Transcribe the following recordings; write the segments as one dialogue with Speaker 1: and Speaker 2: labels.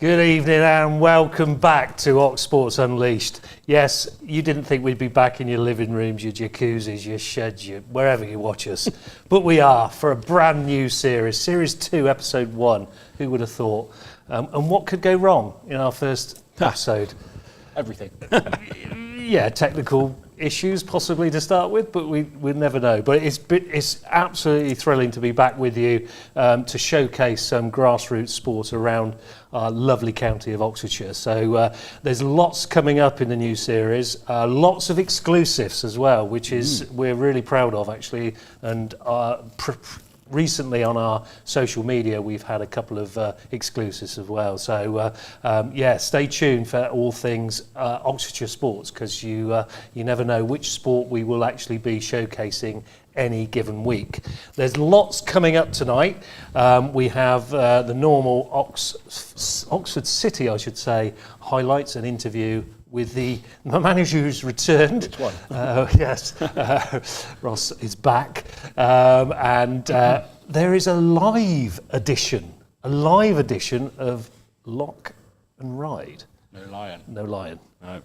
Speaker 1: Good evening and welcome back to Ox Sports Unleashed. Yes, you didn't think we'd be back in your living rooms, your jacuzzis, your sheds, wherever you watch us. But we are for a brand new series, Series 2, Episode 1. Who would have thought? And what could go wrong in our first episode?
Speaker 2: Everything.
Speaker 1: Yeah, technical issues possibly to start with, but we'll never know. But it's absolutely thrilling to be back with you to showcase some grassroots sport around our lovely county of Oxfordshire. So there's lots coming up in the new series, lots of exclusives as well, which is we're really proud of actually, and recently on our social media we've had a couple of exclusives as well, so yeah, stay tuned for all things Oxfordshire sports, because you never know which sport we will actually be showcasing any given week. There's lots coming up tonight. We have the normal Oxford City, I should say, highlights and interview with the manager who's returned.
Speaker 2: Which one?
Speaker 1: Yes, Ross is back. And there is a live edition of Lock and Ryde.
Speaker 2: No Lyon.
Speaker 1: No Lyon.
Speaker 2: No.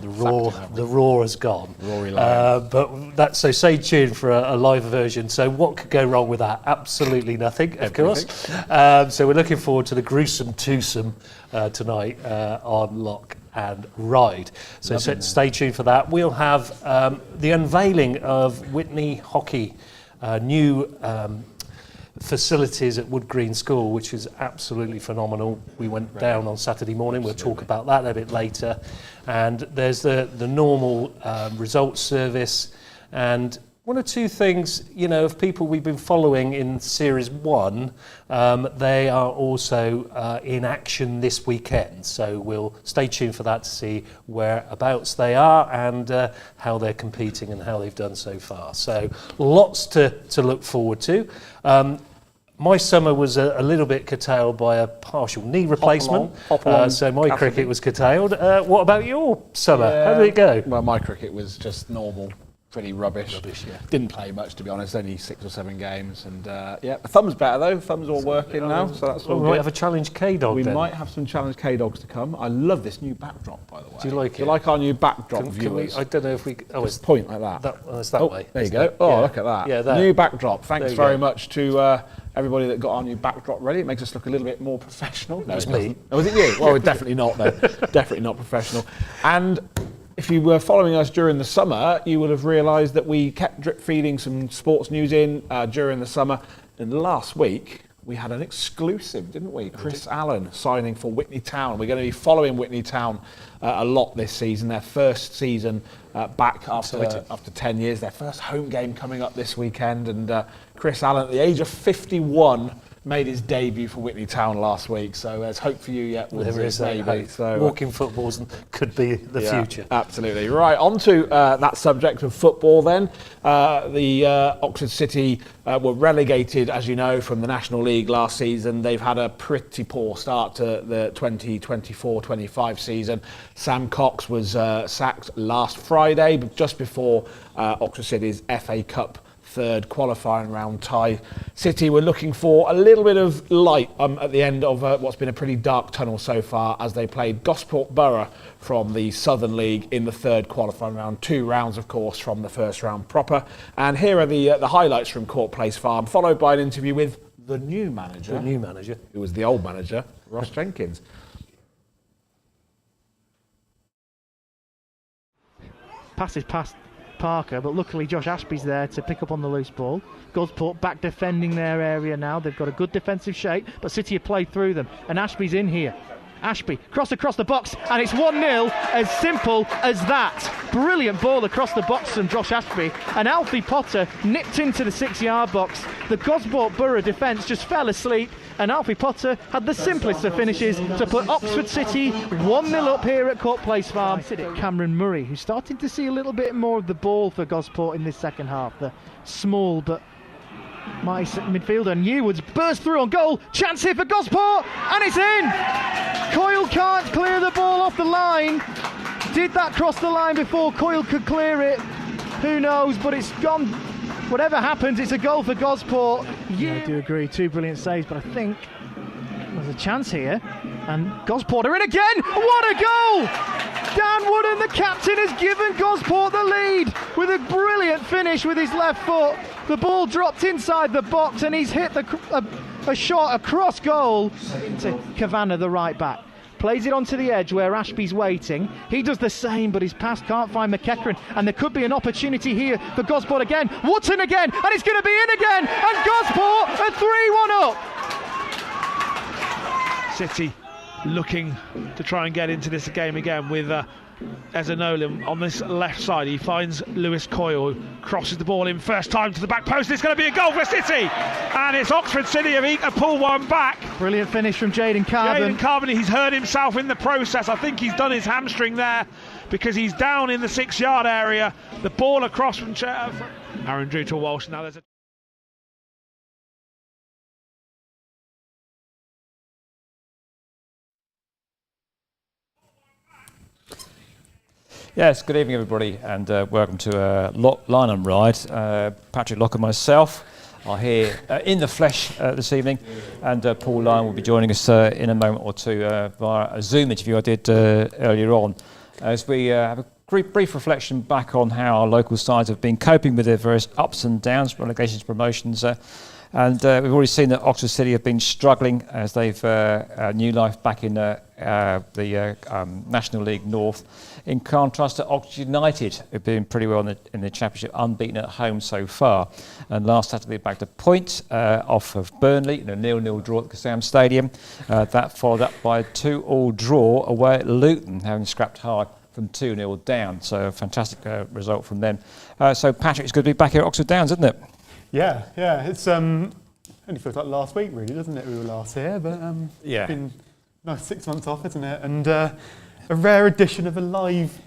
Speaker 1: The roar has gone.
Speaker 2: Rory Lyon.
Speaker 1: But that's, so stay tuned for a live version. So what could go wrong with that? Absolutely nothing, of course. So we're looking forward to the gruesome twosome tonight on Lock and Ryde. So stay tuned for that. We'll have the unveiling of Witney Hockey, new facilities at Wood Green School, which is absolutely phenomenal. We went down on Saturday morning. We'll talk about that a bit later. And there's the normal results service, and one or two things, you know, of people we've been following in Series 1, they are also in action this weekend. So we'll stay tuned for that to see whereabouts they are and how they're competing and how they've done so far. So lots to look forward to. My summer was a little bit curtailed by a partial knee replacement, so my cricket was curtailed. What about your summer?
Speaker 2: Yeah.
Speaker 1: How did it go?
Speaker 2: Well, my cricket was just normal, pretty rubbish.
Speaker 1: Yeah.
Speaker 2: Didn't play much, to be honest, only 6 or 7 games. And yeah, the thumb's better though, thumb's all working now, so that's all
Speaker 1: we
Speaker 2: good.
Speaker 1: might have a challenge KDog
Speaker 2: We
Speaker 1: then.
Speaker 2: might have some challenge KDogs to come. I love this new backdrop, by the way.
Speaker 1: Do you like it?
Speaker 2: Do you like our new backdrop
Speaker 1: Can we,
Speaker 2: viewers?
Speaker 1: I don't know if we... Oh, it's
Speaker 2: Point like that.
Speaker 1: It's that way.
Speaker 2: There you go. Oh, look at that.
Speaker 1: Yeah, that.
Speaker 2: New backdrop. Thanks
Speaker 1: you
Speaker 2: very
Speaker 1: go.
Speaker 2: much to everybody that got our new backdrop ready. It makes us look a little bit more professional. No,
Speaker 1: was
Speaker 2: it
Speaker 1: me.
Speaker 2: doesn't. Oh, was it you? Well, we're definitely not, though. Definitely not professional. And if you were following us during the summer, you would have realised that we kept drip feeding some sports news in during the summer. And last week, we had an exclusive, didn't we? Chris Allen signing for Witney Town. We're going to be following Witney Town a lot this season. Their first season back after 10 years. Their first home game coming up this weekend. And Chris Allen, at the age of 51, made his debut for Witney Town last week. So there's hope for you yet.
Speaker 1: There is
Speaker 2: maybe. So
Speaker 1: walking footballs could be the future.
Speaker 2: Absolutely. Right, on to that subject of football then. The Oxford City were relegated, as you know, from the National League last season. They've had a pretty poor start to the 2024-25 season. Sam Cox was sacked last Friday, but just before Oxford City's FA Cup third qualifying round tie. City were looking for a little bit of light at the end of what's been a pretty dark tunnel so far, as they played Gosport Borough from the Southern League in the third qualifying round. 2 rounds, of course, from the first round proper. And here are the highlights from Court Place Farm, followed by an interview with the new manager. Who was the old manager, Ross Jenkins.
Speaker 3: Passes past Parker, but luckily Josh Ashby's there to pick up on the loose ball. Gosport back defending their area now. They've got a good defensive shape, but City have played through them, and Ashby's in here. Ashby, cross across the box, and it's 1-0, as simple as that. Brilliant ball across the box from Josh Ashby, and Alfie Potter nipped into the 6-yard box. The Gosport Borough defence just fell asleep, and Alfie Potter had the simplest of finishes to put Oxford City 1-0 up here at Court Place Farm. Cameron Murray, who's starting to see a little bit more of the ball for Gosport in this second half. The small but mighty midfielder, and Woods burst through on goal. Chance here for Gosport, and it's in! Coyle can't clear the ball off the line. Did that cross the line before Coyle could clear it? Who knows, but it's gone. Whatever happens, it's a goal for Gosport. Yeah, I do agree, 2 brilliant saves, but I think there's a chance here. And Gosport are in again. What a goal! Dan Wooden, the captain, has given Gosport the lead with a brilliant finish with his left foot. The ball dropped inside the box and he's hit a shot across goal to Kavanagh, the right back. Plays it onto the edge where Ashby's waiting. He does the same, but his pass can't find McEachran. And there could be an opportunity here for Gosport again. Wootton again, and it's going to be in again. And Gosport are 3-1 up.
Speaker 4: City looking to try and get into this game again with Eza Nolan on this left side. He finds Lewis Coyle, who crosses the ball in first time to the back post. It's going to be a goal for City, and it's Oxford City have pulled one back.
Speaker 3: Brilliant finish from Jaden Carbon.
Speaker 4: Jaden Carbon, he's hurt himself in the process. I think he's done his hamstring there because he's down in the 6-yard area. The ball across from Aaron Drew to Walsh. Now there's a
Speaker 5: Yes, good evening everybody, and welcome to Lyon and Ryde. Patrick Lock and myself are here in the flesh this evening, and Paul Lyon will be joining us in a moment or two via a Zoom interview I did earlier on, as we have a brief reflection back on how our local sides have been coping with their various ups and downs, relegations, promotions, and we've already seen that Oxford City have been struggling as they've new life back in the National League North. In contrast to Oxford United, who've been pretty well in the Championship, unbeaten at home so far. And last Saturday back to point off of Burnley in a 0-0 draw at the Sam Stadium. That followed up by a 2-2 draw away at Luton, having scrapped hard from 2-0 down. So a fantastic result from them. So Patrick, it's good to be back here at Oxford Downs, isn't it?
Speaker 6: Yeah. It's only feels like last week, really, doesn't it? We were last here, but
Speaker 5: yeah.
Speaker 6: It's been nice 6 months off, isn't it? And a rare edition of a live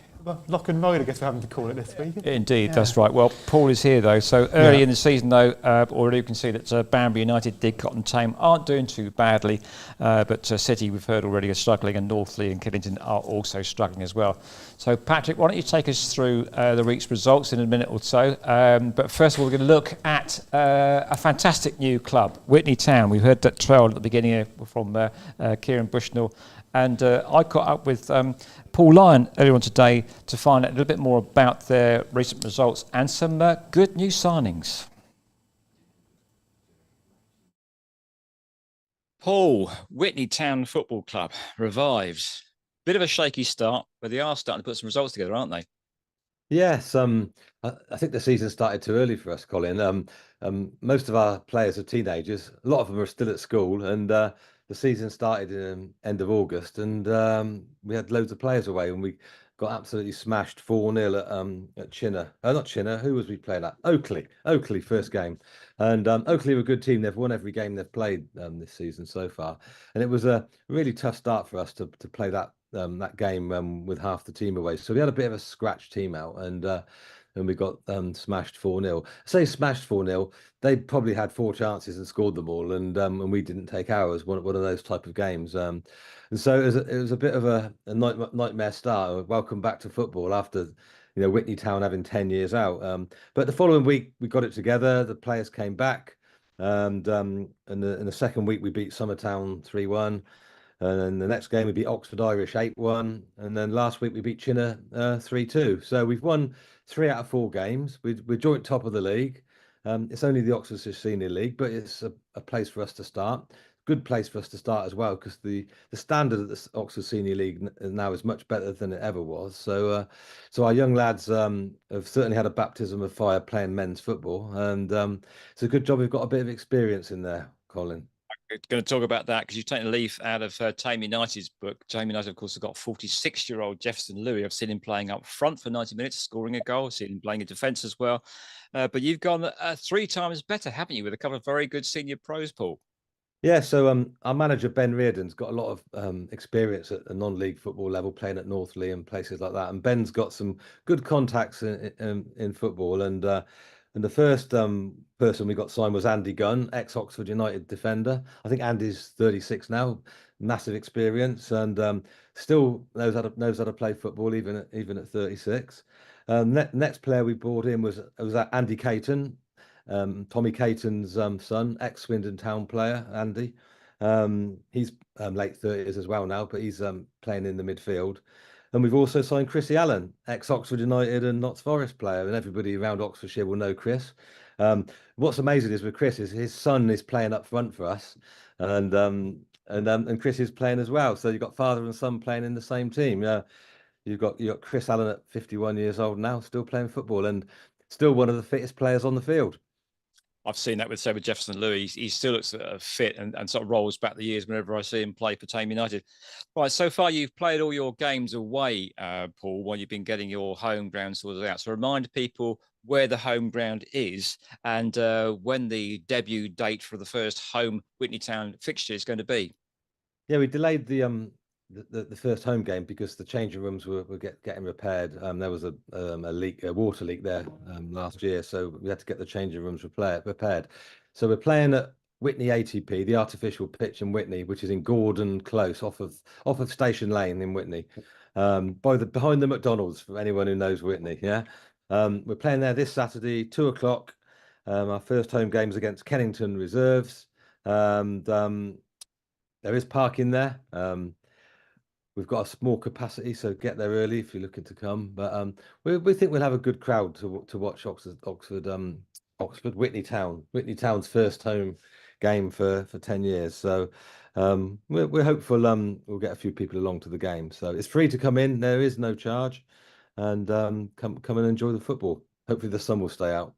Speaker 6: Lock and Ryde, I guess we're having to call it this week.
Speaker 5: Indeed, that's right. Well, Paul is here though. So early in the season though, already you can see that Banbury United, Dig Cotton Tame aren't doing too badly, but City, we've heard already, are struggling, and Northley and Killington are also struggling as well. So Patrick, why don't you take us through the week's results in a minute or so. But first of all, we're going to look at a fantastic new club, Witney Town. We heard that trail at the beginning from Kieren Bushnell. And I caught up with Paul Lyon earlier on today to find out a little bit more about their recent results and some good new signings. Paul, Witney Town Football Club revives. Bit of a shaky start, but they are starting to put some results together, aren't they?
Speaker 7: Yes, I think the season started too early for us, Colin. Most of our players are teenagers. A lot of them are still at school, and the season started in end of August, and we had loads of players away, and we got absolutely smashed 4-0 at Chinnor. Not Chinnor. Who was we playing at? Oakley, first game. And Oakley were a good team. They've won every game they've played this season so far, and it was a really tough start for us to play that game with half the team away. So we had a bit of a scratch team out, and we got smashed 4-0. I say smashed 4-0. They probably had 4 chances and scored them all, and we didn't take ours. One of those type of games. And so it was a bit of a nightmare start. Welcome back to football after Witney Town having 10 years out. But the following week we got it together. The players came back, and in the second week we beat Summertown 3-1. And then the next game we beat Oxford Irish 8-1, and then last week we beat Chinnor 3-2. So we've won 3 out of 4 games. We're joint top of the league. It's only the Oxfordshire Senior League, but it's a place for us to start. Good place for us to start as well, because the standard of the Oxford Senior League now is much better than it ever was. So our young lads have certainly had a baptism of fire playing men's football, and it's a good job we've got a bit of experience in there, Colin.
Speaker 5: Going to talk about that because you've taken a leaf out of Tame United's book. Tame United, of course, have got 46-year-old Jefferson Louis. I've seen him playing up front for 90 minutes, scoring a goal. I've seen him playing in defence as well. But you've gone 3 times better, haven't you, with a couple of very good senior pros, Paul?
Speaker 7: Yeah, so our manager, Ben Reardon's got a lot of experience at the non-league football level, playing at Northley and places like that. And Ben's got some good contacts in football. And the first person we got signed was Andy Gunn, ex-Oxford United defender. I think Andy's 36 now, massive experience, and still knows how to play football even at 36. Next player we brought in was Andy Caton, Tommy Caton's son, ex-Swindon Town player, Andy. He's late 30s as well now, but he's playing in the midfield. And we've also signed Chrissy Allen, ex-Oxford United and Notts Forest player, and everybody around Oxfordshire will know Chris. What's amazing is with Chris is his son is playing up front for us, and Chris is playing as well. So you've got father and son playing in the same team. You've got Chris Allen at 51 years old now, still playing football and still one of the fittest players on the field.
Speaker 5: I've seen that with Jefferson Louis. He still looks fit and sort of rolls back the years whenever I see him play for Tame United. Right, so far you've played all your games away, Paul, while you've been getting your home ground sorted out. So remind people where the home ground is and when the debut date for the first home Witney Town fixture is going to be.
Speaker 7: Yeah, we delayed the first home game because the changing rooms were getting repaired. There was a water leak there last year, so we had to get the changing rooms repaired. So we're playing at Witney ATP, the artificial pitch in Witney, which is in Gordon Close, off of Station Lane in Witney, behind the McDonald's for anyone who knows Witney. Yeah, we're playing there this Saturday, 2:00. Our first home game's against Kennington Reserves, and there is parking there. We've got a small capacity, so get there early if you're looking to come. But we think we'll have a good crowd to watch Witney Town. Witney Town's first home game for 10 years. So we're hopeful we'll get a few people along to the game. So it's free to come in. There is no charge, and come and enjoy the football. Hopefully the sun will stay out.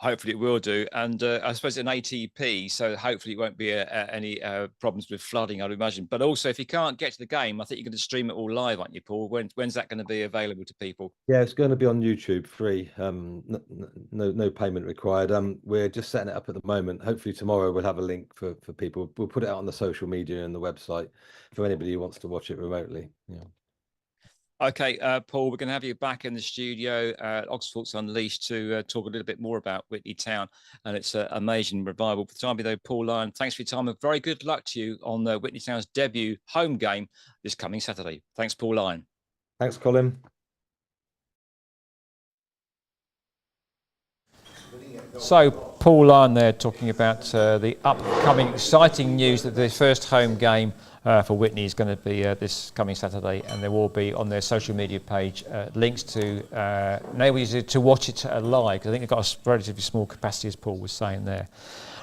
Speaker 5: Hopefully it will do. And I suppose an ATP, so hopefully it won't be any problems with flooding, I'd imagine. But also, if you can't get to the game, I think you're going to stream it all live, aren't you, Paul? When's that going to be available to people?
Speaker 7: Yeah, it's going to be on YouTube, free. No payment required. We're just setting it up at the moment. Hopefully tomorrow we'll have a link for people. We'll put it out on the social media and the website for anybody who wants to watch it remotely. Yeah.
Speaker 5: Okay, Paul, we're going to have you back in the studio at Oxford's Unleashed to talk a little bit more about Witney Town and its amazing revival. For the time being, though, Paul Lyon, thanks for your time and very good luck to you on Witney Town's debut home game this coming Saturday. Thanks, Paul Lyon.
Speaker 7: Thanks, Colin.
Speaker 5: So, Paul Lyon there talking about the upcoming exciting news that the first home game for Witney is going to be this coming Saturday, and there will be on their social media page links to enable you to watch it live, because I think they've got a relatively small capacity, as Paul was saying there.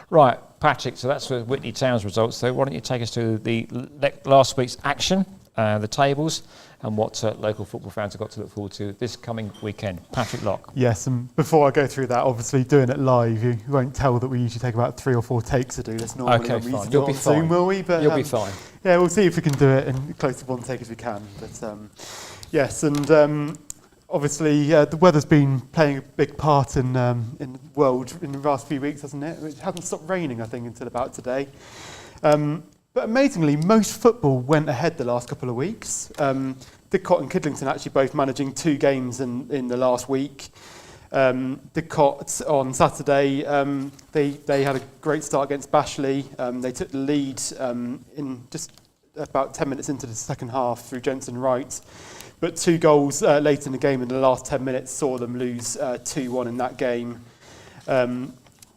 Speaker 5: Right, Patrick, so that's for Witney Town's results. So why don't you take us to the last week's action, the tables, and what local football fans have got to look forward to this coming weekend. Patrick Lock.
Speaker 6: Yes, and before I go through that, obviously doing it live, you won't tell that we usually take about 3 or 4 takes to do this normally.
Speaker 5: Okay,
Speaker 6: we
Speaker 5: fine.
Speaker 6: You'll be fine. Zoom, will we? But,
Speaker 5: you'll be fine.
Speaker 6: Yeah, we'll see if we can do it in close to 1 take as we can. But yes, and obviously the weather's been playing a big part in the world in the last few weeks, hasn't it? It hasn't stopped raining, I think, until about today. But amazingly, most football went ahead the last couple of weeks. Didcot and Kidlington actually both managing 2 games in the last week. Didcot on Saturday, they had a great start against Bashley. They took the lead in just about 10 minutes into the second half through Jensen Wright. But 2 goals late in the game in the last 10 minutes saw them lose 2-1 in that game.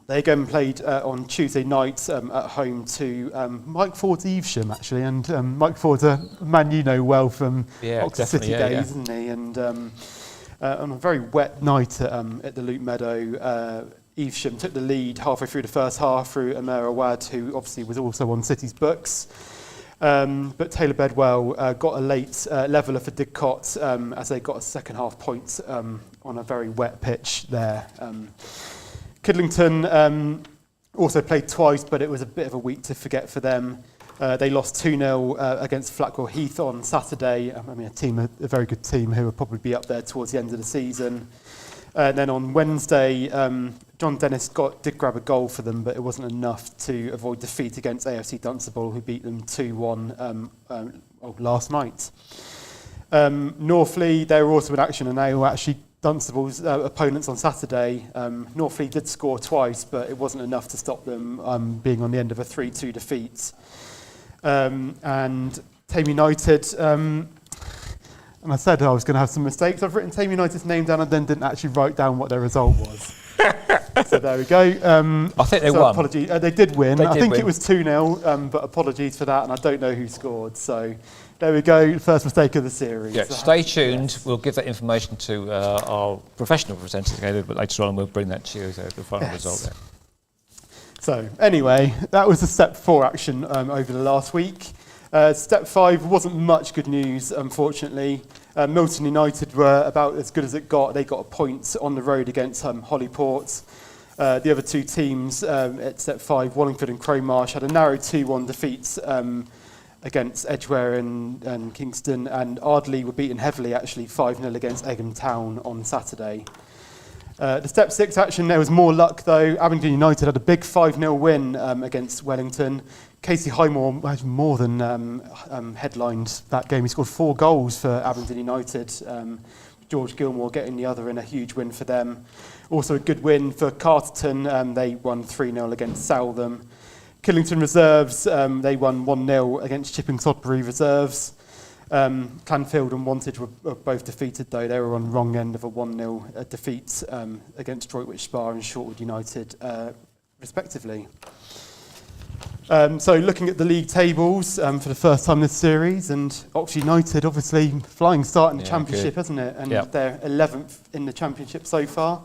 Speaker 6: They again played on Tuesday night at home to Mike Ford's Evesham, actually. And Mike Ford's a man you know well from Oxford City days, isn't he? And on a very wet night at the Loop Meadow, Evesham took the lead halfway through the first half through Amir Awad, who obviously was also on City's books. But Taylor Bedwell got a late leveller for Didcot as they got a second half point on a very wet pitch there. Kidlington also played twice, but it was a bit of a week to forget for them. They lost 2-0 against Flackwell Heath on Saturday. I mean, a very good team who will probably be up there towards the end of the season. Then on Wednesday, John Dennis did grab a goal for them, but it wasn't enough to avoid defeat against AFC Dunstable, who beat them 2-1 last night. Northley, they were also in action, and they were actually Dunstable's opponents on Saturday. Northley did score twice, but it wasn't enough to stop them being on the end of a 3-2 defeat. And Tame United, and I said I was going to have some mistakes. I've written Tame United's name down and then didn't actually write down what their result was. So there we go.
Speaker 5: I think they
Speaker 6: so
Speaker 5: won.
Speaker 6: Apologies. They did win.
Speaker 5: They
Speaker 6: I
Speaker 5: did
Speaker 6: think
Speaker 5: win.
Speaker 6: it was 2-0, but apologies for that, and I don't know who scored. So there we go. First mistake of the series.
Speaker 5: Yeah, stay tuned. We'll give that information to our professional presenters a little bit later on, and we'll bring that to you, the final result there.
Speaker 6: So anyway, that was the Step 4 action over the last week. Step 5 wasn't much good news, unfortunately. Milton United were about as good as it got. They got a point on the road against Hollyport. The other two teams at Step 5, Wallingford and Crowmarsh, had a narrow 2-1 defeat against Edgware and Kingston, and Ardley were beaten heavily, actually 5-0 against Egham Town on Saturday. The Step 6 action, there was more luck though. Abingdon United had a big 5-0 win against Wellington. Casey Highmore has more than headlined that game. He scored 4 goals for Abingdon United. George Gilmore getting the other in, a huge win for them. Also a good win for Carterton. They won 3-0 against Southam. Killington Reserves, they won 1-0 against Chipping Sodbury Reserves. Clanfield and Wantage were both defeated though. They were on the wrong end of a 1-0 defeat against Droitwich Spa and Shortwood United respectively. So looking at the league tables for the first time this series, and Oxford United obviously flying start in the championship, hasn't it? And they're 11th in the championship so far.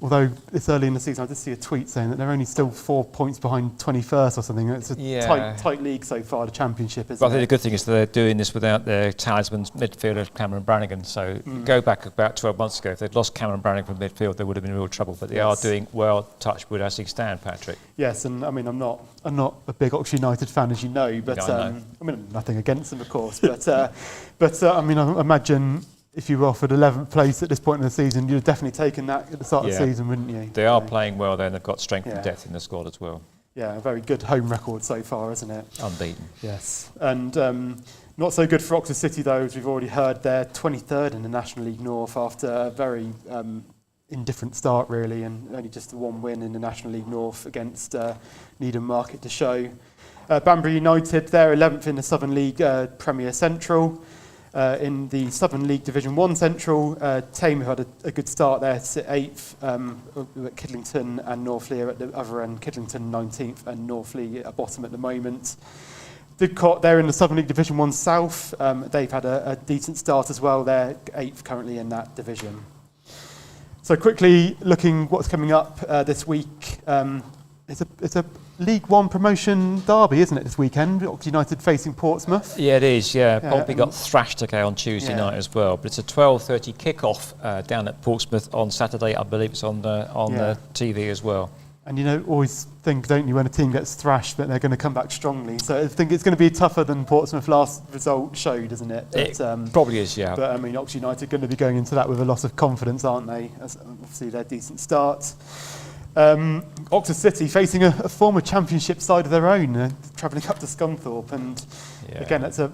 Speaker 6: Although it's early in the season, I did see a tweet saying that they're only still 4 points behind 21st or something. It's a tight league so far, the championship, isn't it?
Speaker 5: I think the good thing is they're doing this without their talisman midfielder Cameron Brannigan. So go back about 12 months ago, if they'd lost Cameron Brannigan from midfield, they would have been in real trouble. But they are doing well, touch wood as they stand, Patrick.
Speaker 6: Yes, and I mean I'm not a big Oxford United fan, as you know, but
Speaker 5: I
Speaker 6: mean nothing against them, of course, but I mean I imagine if you were offered 11th place at this point in the season, you'd have definitely taken that at the start of the season, wouldn't you?
Speaker 5: They are playing well there, and they've got strength and depth in the squad as well.
Speaker 6: Yeah, a very good home record so far, isn't it?
Speaker 5: Unbeaten.
Speaker 6: Yes, and not so good for Oxford City though, as we've already heard. They're 23rd in the National League North after a very indifferent start really, and only just the one win in the National League North against Needham Market to show. Banbury United, they're 11th in the Southern League Premier Central. In the Southern League Division 1 Central, Tame had a good start there, sit 8th, at Kidlington and Northley at the other end. Kidlington 19th and Northley at bottom at the moment. Didcot, they're in the Southern League Division 1 South. They've had a decent start as well. They're 8th currently in that division. So quickly looking what's coming up this week. It's a League One promotion derby, isn't it, this weekend? Oxford United facing Portsmouth.
Speaker 5: Yeah, it is, Pompey got thrashed on Tuesday night as well, but it's a 12:30 kick-off down at Portsmouth on Saturday. I believe it's on the TV as well. And
Speaker 6: you know, always think, don't you, when a team gets thrashed, that they're going to come back strongly. So I think it's going to be tougher than Portsmouth last result showed, isn't it?
Speaker 5: It probably is, yeah.
Speaker 6: But I mean, Oxford United are going to be going into that with a lot of confidence, aren't they? As obviously their decent start. Oxford City facing a former championship side of their own, travelling up to Scunthorpe, and again, that's a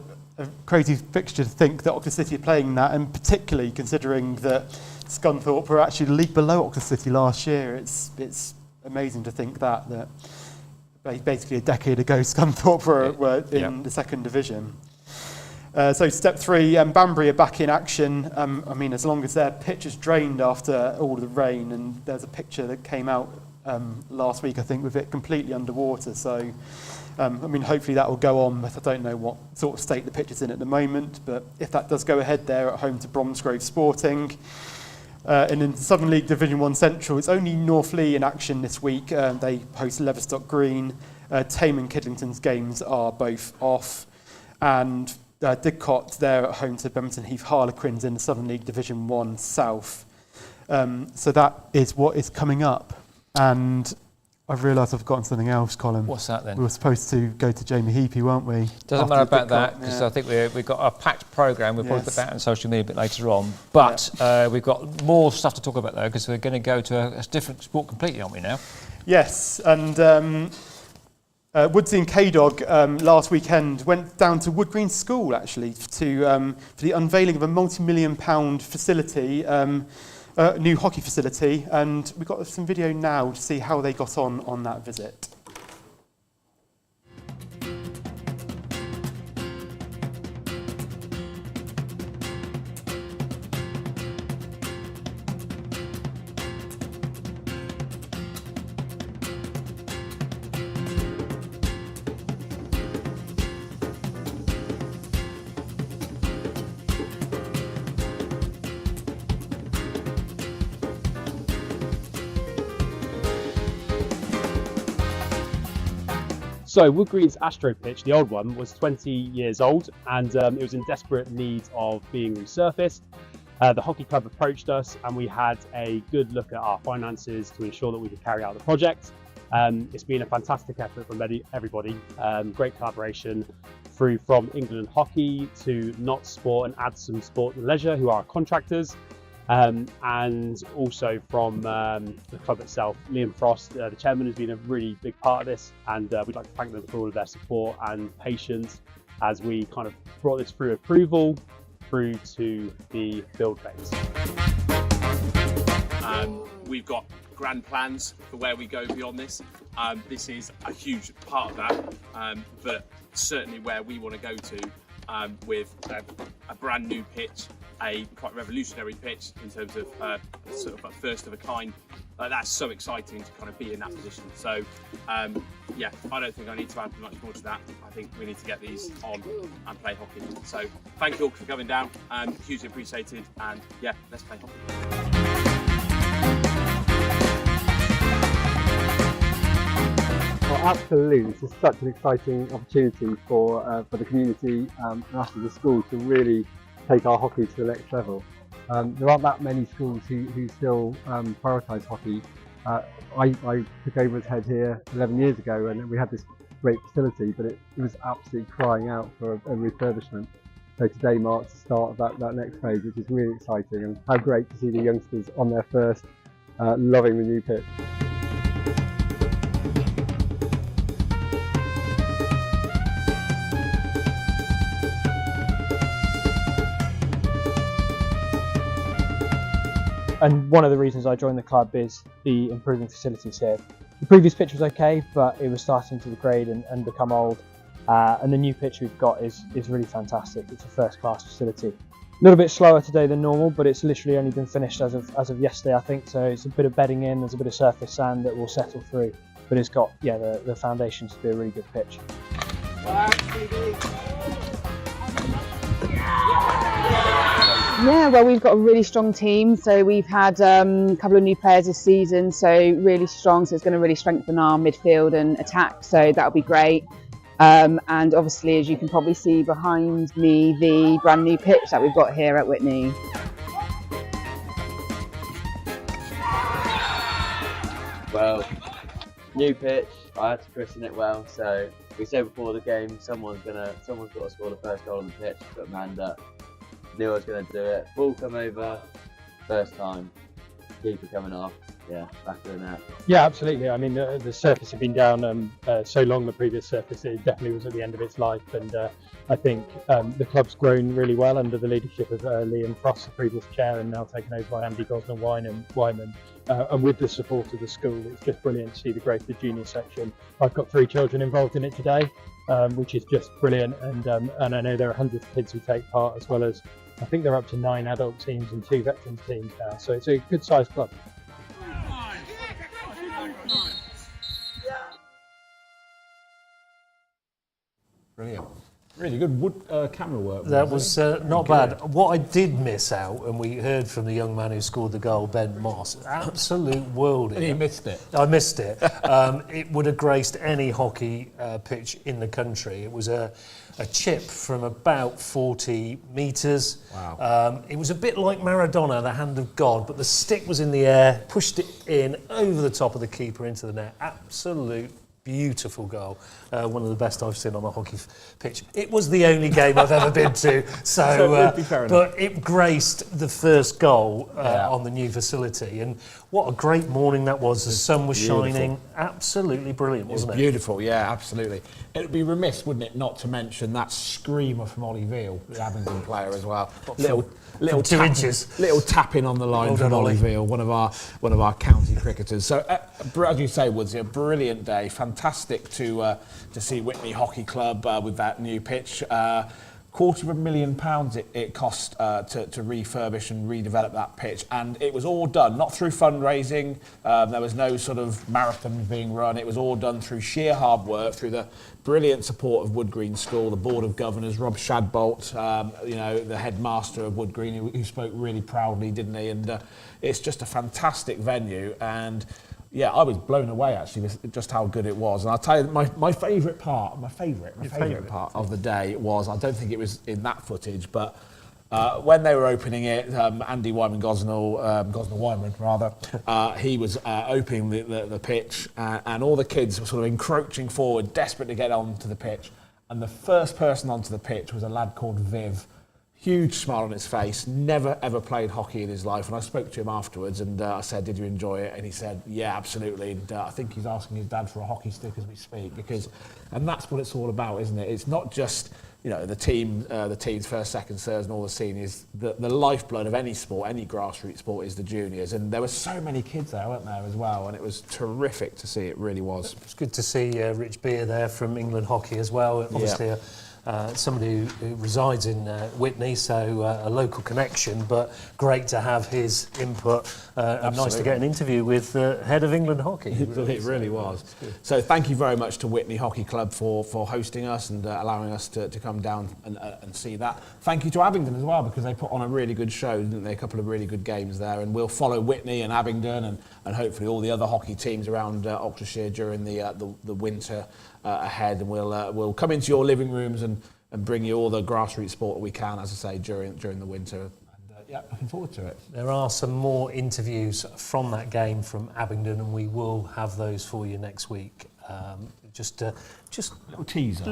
Speaker 6: crazy fixture to think that Oxford City are playing that, and particularly considering that Scunthorpe were actually the league below Oxford City last year. It's amazing to think that basically a decade ago Scunthorpe were in the second division. So step 3, Banbury are back in action. I mean, as long as their pitch is drained after all of the rain, and there's a picture that came out last week, I think, with it completely underwater. So, I mean, hopefully that will go on, but I don't know what sort of state the pitch is in at the moment. But if that does go ahead, they're at home to Bromsgrove Sporting. And in Southern League Division 1 Central, it's only Northley in action this week. They host Leverstock Green. Tame and Kidlington's games are both off. And Didcot, they're at home to Bemerton Heath Harlequins in the Southern League Division 1 South. So that is what is coming up. And I've realised I've forgotten something else, Colin.
Speaker 5: What's that then?
Speaker 6: We were supposed to go to Jamie Heapy, weren't we?
Speaker 5: Doesn't matter about that, because I think we've got a packed programme. We'll probably put that on social media a bit later on. But we've got more stuff to talk about, though, because we're going to go to a different sport completely, aren't we, now?
Speaker 6: Yes, and Woodsy and KDog last weekend went down to Wood Green School, actually, for the unveiling of a multi-million-pound facility, new hockey facility, and we've got some video now to see how they got on that visit.
Speaker 8: So Wood Green's Astro pitch, the old one, was 20 years old, and it was in desperate need of being resurfaced. The hockey club approached us, and we had a good look at our finances to ensure that we could carry out the project. It's been a fantastic effort from everybody, great collaboration through from England Hockey to Not Sport and Add Some Sport and Leisure, who are our contractors, and also from the club itself. Liam Frost, the chairman, has been a really big part of this, and we'd like to thank them for all of their support and patience as we kind of brought this through approval through to the build phase.
Speaker 9: We've got grand plans for where we go beyond this. This is a huge part of that, but certainly where we want to go to with a brand new pitch, a quite revolutionary pitch in terms of sort of a first of a kind. That's so exciting to kind of be in that position. So yeah, I don't think I need to add much more to that. I think we need to get these on and play hockey. So thank you all for coming down, hugely appreciated, and yeah, let's play hockey.
Speaker 10: Well, absolutely, this is such an exciting opportunity for the community and us as a school to really take our hockey to the next level. There aren't that many schools who still prioritise hockey. I took over as head here 11 years ago, and we had this great facility, but it was absolutely crying out for a refurbishment. So today marks the start of that next phase, which is really exciting, and how great to see the youngsters on their first, loving the new pitch.
Speaker 11: And one of the reasons I joined the club is the improving facilities here. The previous pitch was okay, but it was starting to degrade and become old. And the new pitch we've got is really fantastic. It's a first-class facility. A little bit slower today than normal, but it's literally only been finished as of yesterday, I think. So it's a bit of bedding in, there's a bit of surface sand that will settle through. But it's got, yeah, the foundations to be a really good pitch.
Speaker 12: Yeah, well, we've got a really strong team, so we've had a couple of new players this season, so really strong, so it's going to really strengthen our midfield and attack, so that'll be great. And obviously, as you can probably see behind me, the brand new pitch that we've got here at Witney.
Speaker 13: Well, new pitch, I had to christen it well, so we said before the game someone's got to score the first goal on the pitch, but Amanda knew I was going to do it. Ball come over, first time, keeper coming off, yeah, back to the net.
Speaker 11: Yeah, absolutely. I mean, the surface had been down so long, the previous surface, it definitely was at the end of its life. And I think the club's grown really well under the leadership of Liam Frost, the previous chair, and now taken over by Andy Gosnell-Wyman. And with the support of the school, it's just brilliant to see the growth of the junior section. I've got 3 children involved in it today, which is just brilliant. And I know there are hundreds of kids who take part, as well as I think they're up to 9 adult teams and 2 veterans teams now. So it's a good sized club.
Speaker 2: Brilliant. Really good camera work.
Speaker 1: That was not bad. What I did miss out, and we heard from the young man who scored the goal, Ben Moss, absolute worldie.
Speaker 2: And he missed it.
Speaker 1: I missed it. It would have graced any hockey pitch in the country. It was a chip from about 40 metres.
Speaker 2: Wow.
Speaker 1: It was a bit like Maradona, the hand of God, but the stick was in the air, pushed it in over the top of the keeper into the net. Absolute beautiful goal. One of the best I've seen on a hockey pitch. It was the only game I've ever been to, but it graced the first goal on the new facility. And what a great morning that was. The sun was shining. Absolutely brilliant, wasn't it?
Speaker 2: Beautiful, yeah, absolutely. It would be remiss, wouldn't it, not to mention that screamer from Ollie Veal, the Abingdon player as well. Little
Speaker 1: 2 inches.
Speaker 2: Little tapping on the line from Ollie Veal, one of our county cricketers. So, as you say, Woodsy, a brilliant day. Fantastic to see Witney Hockey Club with that new pitch. £250,000 it cost to refurbish and redevelop that pitch, and it was all done not through fundraising. There was no sort of marathon being run. It was all done through sheer hard work, through the brilliant support of Wood Green School, the Board of Governors, Rob Shadbolt, the headmaster of Wood Green, who spoke really proudly, didn't he? And it's just a fantastic venue, and Yeah, I was blown away actually with just how good it was. And I'll tell you, my favourite part of the day was, I don't think it was in that footage, but when they were opening it, Andy Gosnell-Wyman rather, he was opening the pitch, and all the kids were sort of encroaching forward, desperate to get onto the pitch. And the first person onto the pitch was a lad called Viv. Huge smile on his face, never ever played hockey in his life. And I spoke to him afterwards and I said, did you enjoy it? And he said, yeah, absolutely. And I think he's asking his dad for a hockey stick as we speak, and that's what it's all about, isn't it? It's not just, the team's first, second, thirds and all the seniors. The lifeblood of any sport, any grassroots sport, is the juniors. And there were so many kids there, weren't there, as well? And it was terrific to see, it really was.
Speaker 1: It's good to see Rich Beer there from England Hockey as well. Obviously, somebody who resides in Witney, so a local connection, but great to have his input and nice to get an interview with the head of England Hockey.
Speaker 2: It really was. So thank you very much to Witney Hockey Club for hosting us and allowing us to come down and see that. Thank you to Abingdon as well, because they put on a really good show, didn't they? A couple of really good games there, and we'll follow Witney and Abingdon and hopefully all the other hockey teams around Oxfordshire during the winter ahead, and we'll come into your living rooms and bring you all the grassroots sport that we can, as I say, during the winter. And looking forward to it.
Speaker 1: There are some more interviews from that game from Abingdon, and we will have those for you next week. Just
Speaker 2: little teasers.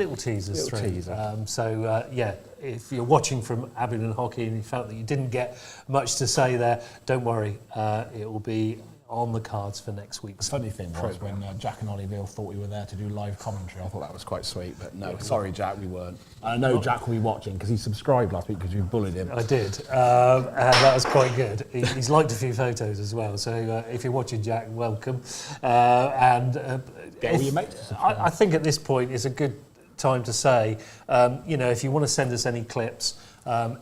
Speaker 1: If you're watching from Abingdon Hockey and you felt that you didn't get much to say there, don't worry. It will be on the cards for next week's.
Speaker 2: The funny thing was when Jack and Ollie Veal thought we were there to do live commentary, I thought that was quite sweet, but no, sorry Jack, we weren't. I know Jack will be watching because he subscribed last week because you bullied him.
Speaker 1: I did, and that was quite good. He's liked a few photos as well, so if you're watching, Jack, welcome.
Speaker 2: Get all your mates to subscribe.
Speaker 1: I think at this point it's a good time to say, if you want to send us any clips,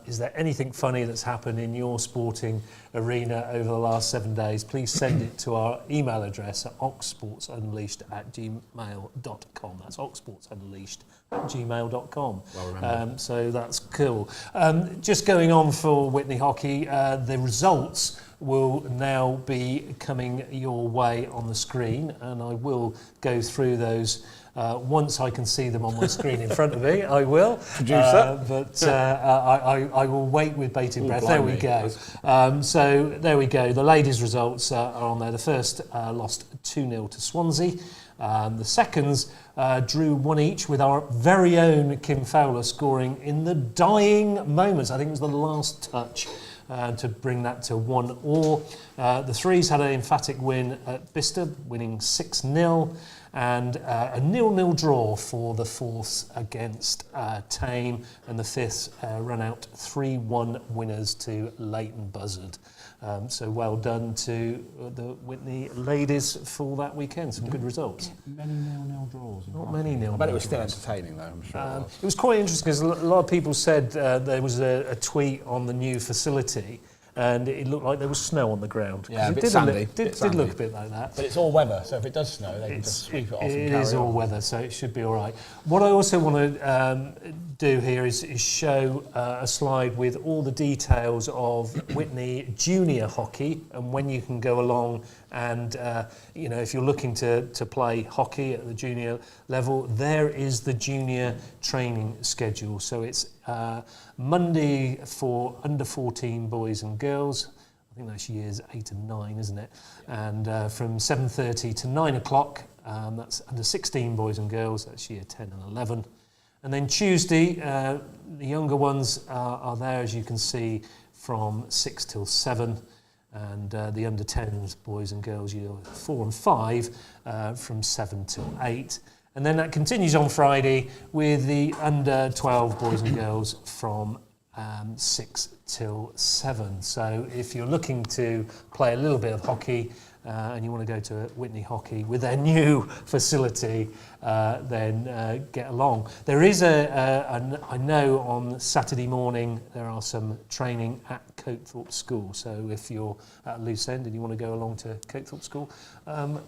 Speaker 1: is there anything funny that's happened in your sporting arena over the last 7 days? Please send it to our email address at oxsportsunleashed@gmail.com. That's oxsportsunleashed@gmail.com.
Speaker 2: Well remembered.
Speaker 1: So that's cool. Just going on for Witney Hockey, the results will now be coming your way on the screen, and I will go through those once I can see them on my screen in front of me. I will.
Speaker 2: Producer.
Speaker 1: I will wait with bated breath. There we go. So there we go. The ladies' results are on there. The first lost 2-0 to Swansea. The seconds drew 1 each, with our very own Kim Fowler scoring in the dying moments. I think it was the last touch to bring that to 1-1. The threes had an emphatic win at Bicester, winning 6-0. And a 0-0 draw for the fourths against Tame, and the fifths run out 3-1 winners to Leighton Buzzard. So well done to the Witney ladies for that weekend. Some good results.
Speaker 2: Many 0-0 draws.
Speaker 1: Not many 0-0.
Speaker 2: But it was still entertaining, though, I'm sure.
Speaker 1: It was quite interesting because a lot of people said there was a tweet on the new facility, and it looked like there was snow on the ground.
Speaker 2: Yeah,
Speaker 1: it
Speaker 2: did
Speaker 1: look a bit like that.
Speaker 2: But it's all weather, so if it does snow, they can just sweep it off and carry on.
Speaker 1: It is all weather, so it should be all right. What I also want to do here is show a slide with all the details of Witney junior hockey and when you can go along and, if you're looking to play hockey at the junior level, there is the junior training schedule. So it's Monday for under 14 boys and girls. I think that's years 8 and 9, isn't it? And from 7:30 to 9 o'clock, that's under 16 boys and girls. That's year 10 and 11. And then Tuesday, the younger ones are there, as you can see, from 6 till 7. And the under 10s, boys and girls, year 4 and 5, from 7 till 8. And then that continues on Friday with the under 12 boys and girls from 6 till 7. So if you're looking to play a little bit of hockey and you want to go to Witney Hockey with their new facility, then get along. There is I know on Saturday morning there are some training at Coathorpe School. So if you're at Loose End and you want to go along to Coathorpe School,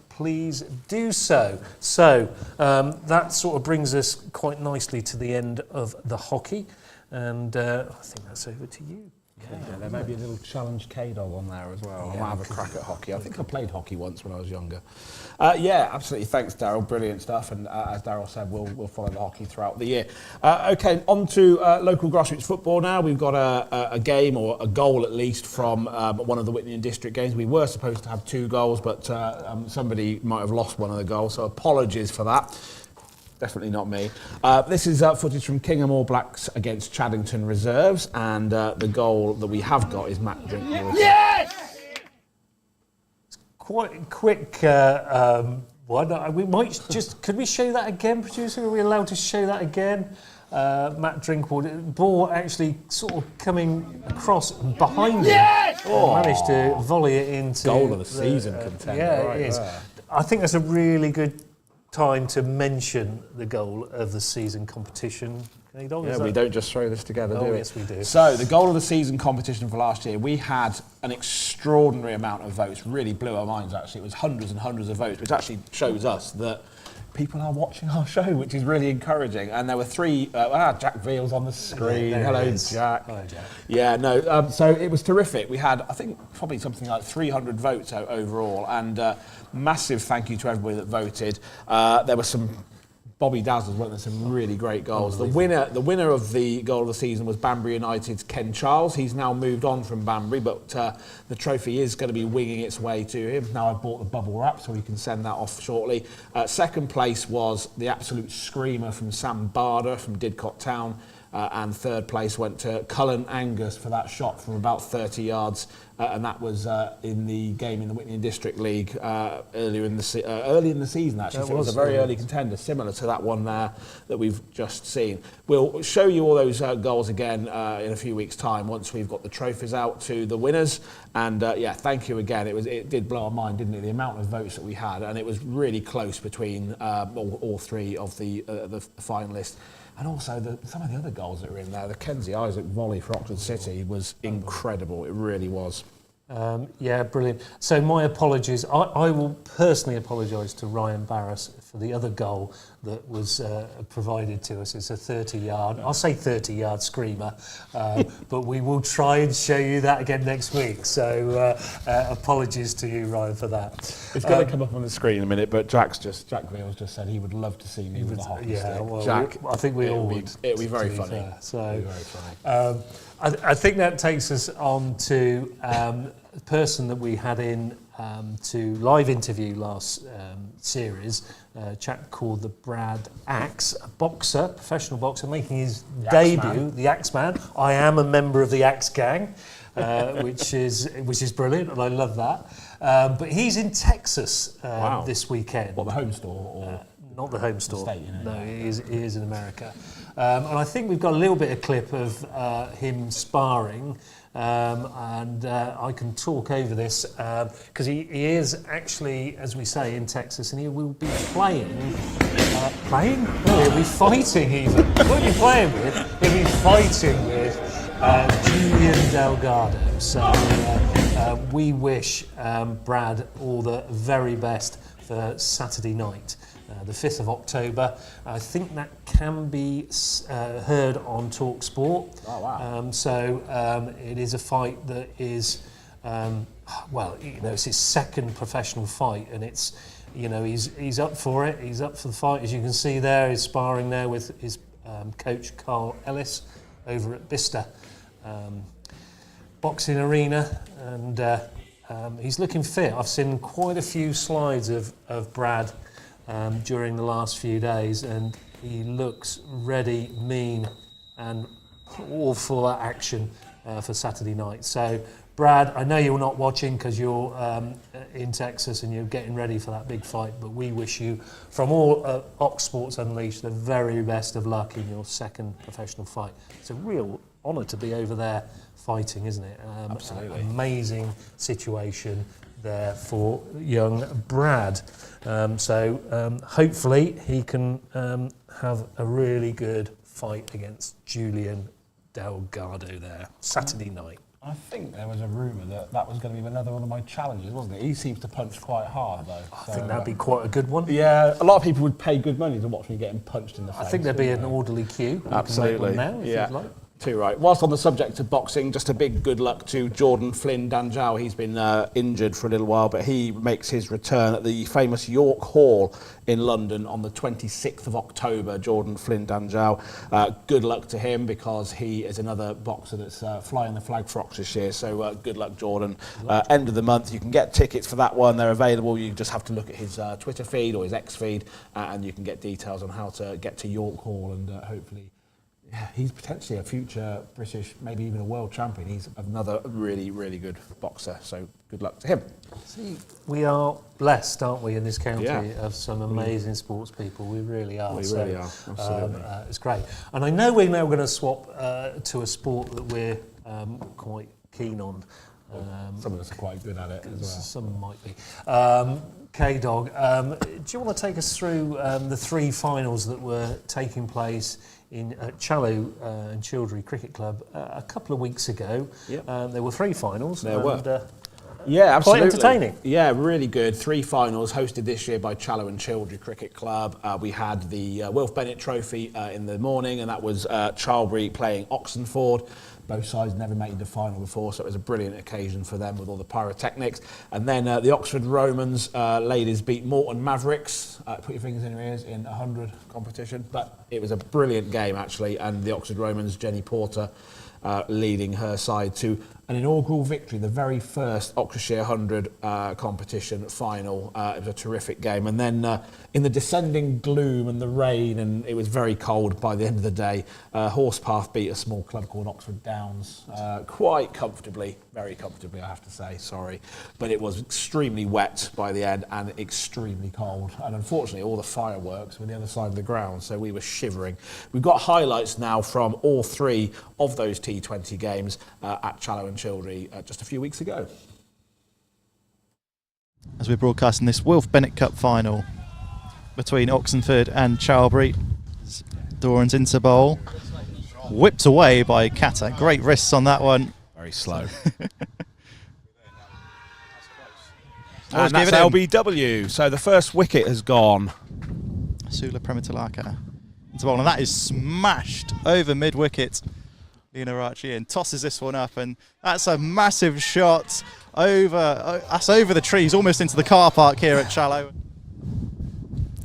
Speaker 1: please do so. So that sort of brings us quite nicely to the end of the hockey. And I think that's over to you.
Speaker 2: Yeah, there may be a little challenge KDog on there as well. I might have a crack at hockey. I think I played hockey once when I was younger. Yeah, absolutely. Thanks, Darryl. Brilliant stuff. And as Darryl said, we'll follow the hockey throughout the year. Okay, on to local grassroots football now. We've got a game, or a goal at least, from one of the Witney and District games. We were supposed to have 2 goals, but somebody might have lost one of the goals, so apologies for that. Definitely not me. This is footage from Kingham All Blacks against Chaddington Reserves, and the goal that we have got is Matt Drinkwater.
Speaker 1: Yes! It's quite a quick one. We might just... Could we show that again, producer? Are we allowed to show that again? Matt Drinkwater, ball actually sort of coming across behind him.
Speaker 2: Yes!
Speaker 1: Managed to volley it into...
Speaker 2: Goal of the season contender.
Speaker 1: Yeah,
Speaker 2: right
Speaker 1: it is.
Speaker 2: there.
Speaker 1: I think that's a really good time to mention the goal of the season competition.
Speaker 2: Yeah, we don't just throw this together, do we?
Speaker 1: Yes, we do.
Speaker 2: So, the goal of the season competition for last year, we had an extraordinary amount of votes. Really blew our minds, actually. It was hundreds and hundreds of votes, which actually shows us that people are watching our show, which is really encouraging. And there were 3... Jack Veal's on the screen.
Speaker 1: Hello,
Speaker 2: Jack.
Speaker 1: Hello, Jack.
Speaker 2: Yeah, no, so it was terrific. We had, I think, probably something like 300 votes overall, and massive thank you to everybody that voted. There were some Bobby Dazzlers, weren't there? Some really great goals. The winner of the goal of the season was Banbury United's Ken Charles. He's now moved on from Banbury, but the trophy is going to be winging its way to him. Now I've bought the bubble wrap, so we can send that off shortly. Second place was the absolute screamer from Sam Barder from Didcot Town. And third place went to Cullen Angus for that shot from about 30 yards, and that was in the game in the Witney and District League early in the season, actually. So it was a very early contender, similar to that one there that we've just seen. We'll show you all those goals again in a few weeks' time once we've got the trophies out to the winners. And yeah, thank you again. It did blow our mind, didn't it? The amount of votes that we had, and it was really close between all 3 of the finalists. And also some of the other goals that were in there. The Kenzie Isaac volley for Oxford City was incredible. It really was.
Speaker 1: Yeah, brilliant. So my apologies. I will personally apologise to Ryan Barras for the other goal that was provided to us. It's a 30-yard, I'll say 30-yard screamer, but we will try and show you that again next week. So apologies to you, Ryan, for that.
Speaker 2: It's going to come up on the screen in a minute, but Jack Veals just said he would love to see me with a hockey stick.
Speaker 1: Well,
Speaker 2: Jack,
Speaker 1: I think we all would.
Speaker 2: It would be very funny.
Speaker 1: So, I think that takes us on to the person that we had in to live interview last series, a chap called the Brad Axe, a boxer, professional boxer, making his debut, the Axeman. I am a member of the Axe Gang, which is brilliant, and I love that. But he's in Texas this weekend.
Speaker 2: What, the home store? Or
Speaker 1: not the home store.
Speaker 2: The state,
Speaker 1: no, he is in America. And I think we've got a little bit of clip of him sparring, and I can talk over this because he is actually, as we say, in Texas, and he will be playing? No, he'll be fighting even. What will he be playing with? He'll be fighting with Julian Delgado. So we wish Brad all the very best for Saturday night. The 5th of October. I think that can be heard on Talk Sport.
Speaker 2: Oh, wow.
Speaker 1: So it is a fight that is, it's his second professional fight, and it's, he's up for it. He's up for the fight. As you can see there, he's sparring there with his coach, Carl Ellis, over at Bicester Boxing Arena, and he's looking fit. I've seen quite a few slides of Brad during the last few days, and he looks ready, mean, and all for that action for Saturday night. So, Brad, I know you're not watching because you're in Texas and you're getting ready for that big fight, but we wish you, from all Ox Sports Unleashed, the very best of luck in your second professional fight. It's a real honour to be over there fighting, isn't it?
Speaker 2: Absolutely.
Speaker 1: Amazing situation there for young Brad. So hopefully he can have a really good fight against Julian Delgado there Saturday night.
Speaker 2: I think there was a rumour that was going to be another one of my challenges, wasn't it? He seems to punch quite hard, though.
Speaker 1: I think that'd be quite a good one.
Speaker 2: Yeah, a lot of people would pay good money to watch me getting punched in the face.
Speaker 1: I think there'd be an orderly queue.
Speaker 2: Absolutely.
Speaker 1: You can make one now, if you'd like.
Speaker 2: Too right. Whilst on the subject of boxing, just a big good luck to Jordan Flynn Danjau. He's been injured for a little while, but he makes his return at the famous York Hall in London on the 26th of October. Jordan Flynn Danjau. Good luck to him, because he is another boxer that's flying the flag for Oxfordshire. So good luck, Jordan. End of the month, you can get tickets for that one. They're available. You just have to look at his Twitter feed or his X feed, and you can get details on how to get to York Hall, and hopefully... Yeah, he's potentially a future British, maybe even a world champion. He's another really, really good boxer, so good luck to him.
Speaker 1: See, we are blessed, aren't we, in this county,
Speaker 2: Yeah.
Speaker 1: of some amazing sports people. We really are.
Speaker 2: We really are, absolutely.
Speaker 1: It's great. And I know we're now going to swap to a sport that we're quite keen on.
Speaker 2: Some of us are quite good at it as well.
Speaker 1: Some might be. KDog, do you want to take us through the 3 finals that were taking place in Challow and Childry Cricket Club a couple of weeks ago?
Speaker 2: Yep.
Speaker 1: There were 3 finals.
Speaker 2: There were.
Speaker 1: Yeah,
Speaker 2: absolutely.
Speaker 1: Quite entertaining.
Speaker 2: Yeah, really good. 3 finals hosted this year by Challow and Childry Cricket Club. We had the Wilf Bennett Trophy in the morning, and that was Charlbury playing Oxenford. Both sides never made the final before, so it was a brilliant occasion for them with all the pyrotechnics. And then the Oxford Romans ladies beat Morton Mavericks. Put your fingers in your ears, in 100 competition. But it was a brilliant game, actually, and the Oxford Romans, Jenny Porter, leading her side to an inaugural victory, the very first Oxfordshire 100 competition final. It was a terrific game. And then in the descending gloom and the rain, and it was very cold by the end of the day, Horsepath beat a small club called Oxford Downs quite comfortably, very comfortably, I have to say, sorry. But it was extremely wet by the end and extremely cold. And unfortunately, all the fireworks were the other side of the ground, so we were shivering. We've got highlights now from all 3 of those T20 games at Challow and Childry just a few weeks ago.
Speaker 14: As we're broadcasting this Wilf Bennett Cup final between Oxenford and Charlbury, Doran's into bowl, whipped away by Kata. Great wrists on that one.
Speaker 4: Very slow.
Speaker 14: And
Speaker 4: that's LBW. So the first wicket has gone.
Speaker 14: Sula Premitalaka into bowl, and that is smashed over mid-wicket. Linarachi and tosses this one up, and that's a massive shot over. That's over the trees, almost into the car park here at Challow.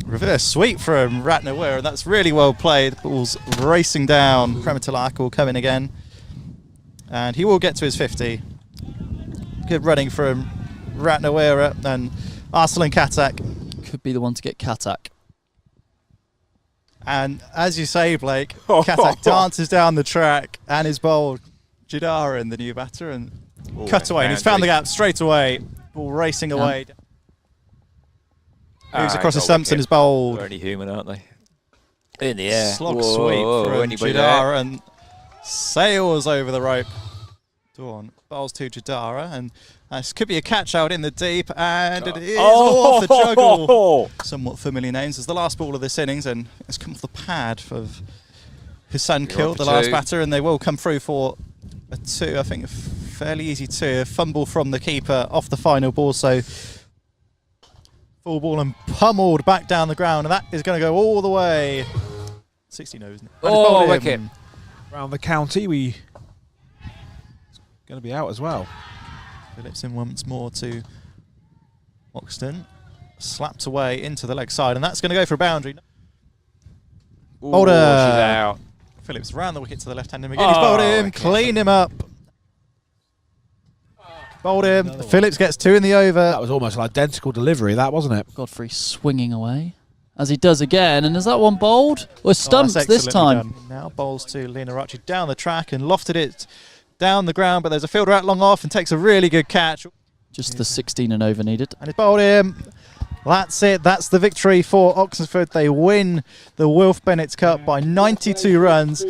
Speaker 14: Reverse sweep from Ratnawir, and that's really well played. Ball's racing down. Premitalaka will come in again, and he will get to his 50. Good running from Ratnawira, and Arsalan Katak
Speaker 15: could be the one to get Katak.
Speaker 14: And as you say, Blake, Katak dances down the track and is bowled. Jadaran, the new batter, and cut away. And he's found the gap straight away. Ball racing away. Moves across the stumps and is bowled.
Speaker 5: They're only human, aren't they? In the air.
Speaker 14: Slog sweep from Jadaran. Sails over the rope. Dawn bowls to Jadara, and this could be a catch out in the deep, and it is off the juggle. Somewhat familiar names as the last ball of this innings, and it's come off the pad for Hassan Kill, the last batter, and they will come through for a 2, I think a fairly easy 2. A fumble from the keeper off the final ball, so full ball and pummeled back down the ground, and that is going to go all the way. 60 no, isn't it?
Speaker 4: Oh, wicket. Around the county, we going to be out as well.
Speaker 14: Phillips in once more to Oxton. Slapped away into the leg side, and that's going to go for a boundary. Bowled
Speaker 5: she's out.
Speaker 14: Phillips round the wicket to the left hand him again. He's bowled him, cleaned him up. Bowled him. Phillips gets 2 in the over.
Speaker 4: That was almost an identical delivery, that, wasn't it?
Speaker 15: Godfrey swinging away, as he does again. And is that one bowled? Or stumps this time?
Speaker 14: Done. Now bowls to Linarachi down the track and lofted it down the ground, but there's a fielder out long off and takes a really good catch.
Speaker 15: Just the 16 and over needed.
Speaker 14: And he's bowled him. That's it. That's the victory for Oxenford. They win the Wilf Bennett Cup by 92 runs.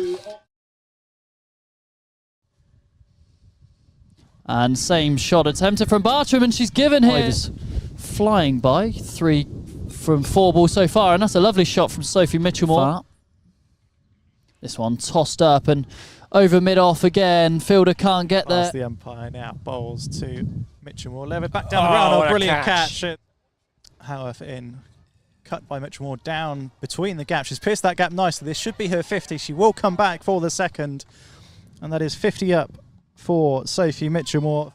Speaker 15: And same shot attempted from Bartram, and she's given here. Flying by 3 from 4 balls so far, and that's a lovely shot from Sophie Mitchellmore. This one tossed up and over mid-off again. Fielder can't get there.
Speaker 14: Past the umpire now. Bowls to Mitchellmore. Lever back down the ground. Oh, brilliant catch. However, in. Cut by Mitchellmore down between the gaps. She's pierced that gap nicely. This should be her 50. She will come back for the second. And that is 50 up for Sophie Mitchellmore.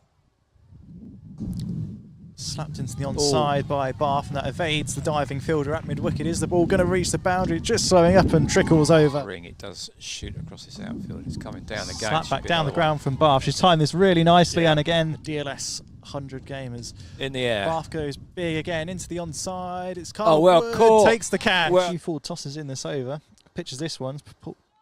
Speaker 14: Slapped into the onside by Bath, and that evades the diving fielder at mid-wicket. Is the ball going to reach the boundary? Just slowing up and trickles over.
Speaker 5: It does shoot across this outfield. It's coming down the game.
Speaker 14: Slap back down the ground from Bath. She's timed this really nicely, and again, the DLS 100 gamers.
Speaker 5: In the air.
Speaker 14: Bath goes big again into the onside. It's
Speaker 5: caught.
Speaker 14: Takes the catch. G4 tosses in this over. Pitches this one.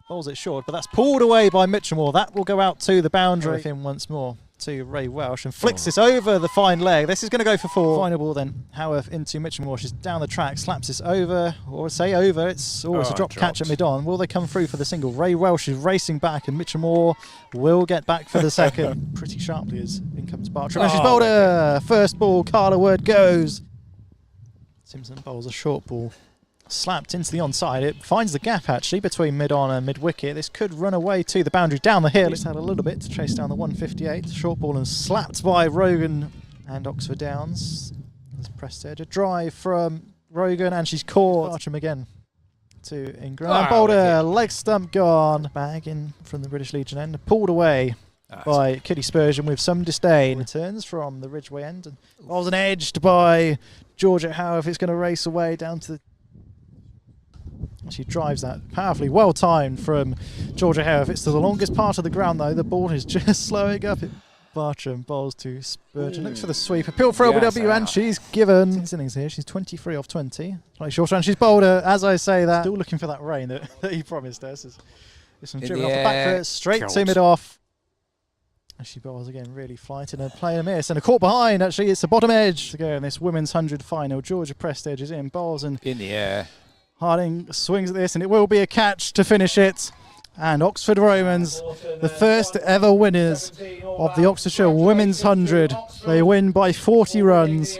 Speaker 14: Bowls it short, but that's pulled away by Mitchellmore. That will go out to the boundary. In once more to Ray Welsh and flicks this over the fine leg. This is going to go for 4. Final ball then. Howarth into Mitchellmore. She's down the track, slaps this over, or say over. It's always a drop catch at mid-on. Will they come through for the single? Ray Welsh is racing back, and Mitchellmore will get back for the second. Pretty sharply as in comes Bartram. And she's bowled her first ball. Carla Word goes. Simpson bowls a short ball. Slapped into the onside. It finds the gap actually between mid-on and mid-wicket. This could run away to the boundary down the hill. It's had a little bit to chase down the 158. Short ball and slapped by Rogan and Oxford Downs. There's Prestage. A drive from Rogan and she's caught. Bartram again to Ingram. Boulder, leg stump gone. Bag in from the British Legion end. Pulled away by Kitty Spurgeon with some disdain. Returns from the Ridgeway end. And was edged by Georgia Howarth. It's going to race away down to the... She drives that powerfully, well timed from Georgia Howarth. It's to the longest part of the ground though. The ball is just slowing up. Bartram bowls to Spurgeon. Looks for the sweep. Appeal for LBW and she's given. Six innings here. She's 23 off 20. Slightly shorter and she's bowled her, as I say that. Still looking for that rain that he promised us. There's some driven off the back foot, straight to mid-off. And she bowls again, really flighted and playing a miss. And a caught behind, actually, it's the bottom edge to go in this women's 100 final. Georgia Prestage is in, bowls and...
Speaker 5: In the air.
Speaker 14: Harding swings at this and it will be a catch to finish it. And Oxford Romans, the first ever winners of the Oxfordshire Women's 100. They win by 40 runs.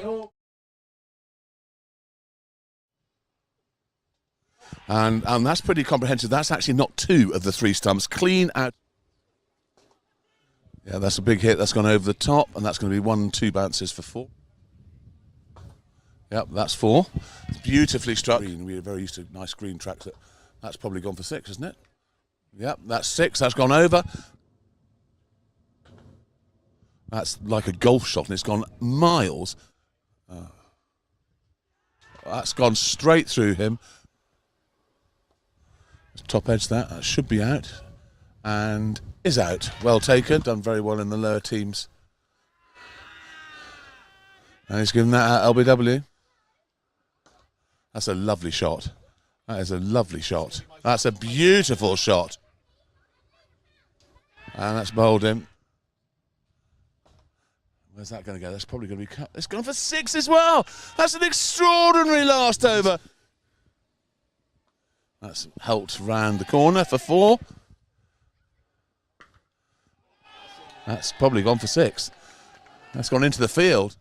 Speaker 16: And that's pretty comprehensive. That's actually not 2 of the 3 stumps. Clean out. Yeah, that's a big hit. That's gone over the top, and that's going to be 1 and 2 bounces for 4. Yep, that's 4. It's beautifully struck. We're very used to nice green tracks. That's probably gone for 6, isn't it? Yep, that's 6. That's gone over. That's like a golf shot, and it's gone miles. That's gone straight through him. Top edge that should be out. And is out. Well taken. Done very well in the lower teams. And he's given that out LBW. That's a lovely shot. That is a lovely shot. That's a beautiful shot. And that's bowled him. Where's that going to go? That's probably going to be cut. It's gone for 6 as well. That's an extraordinary last over. That's helped round the corner for 4. That's probably gone for 6. That's gone into the field.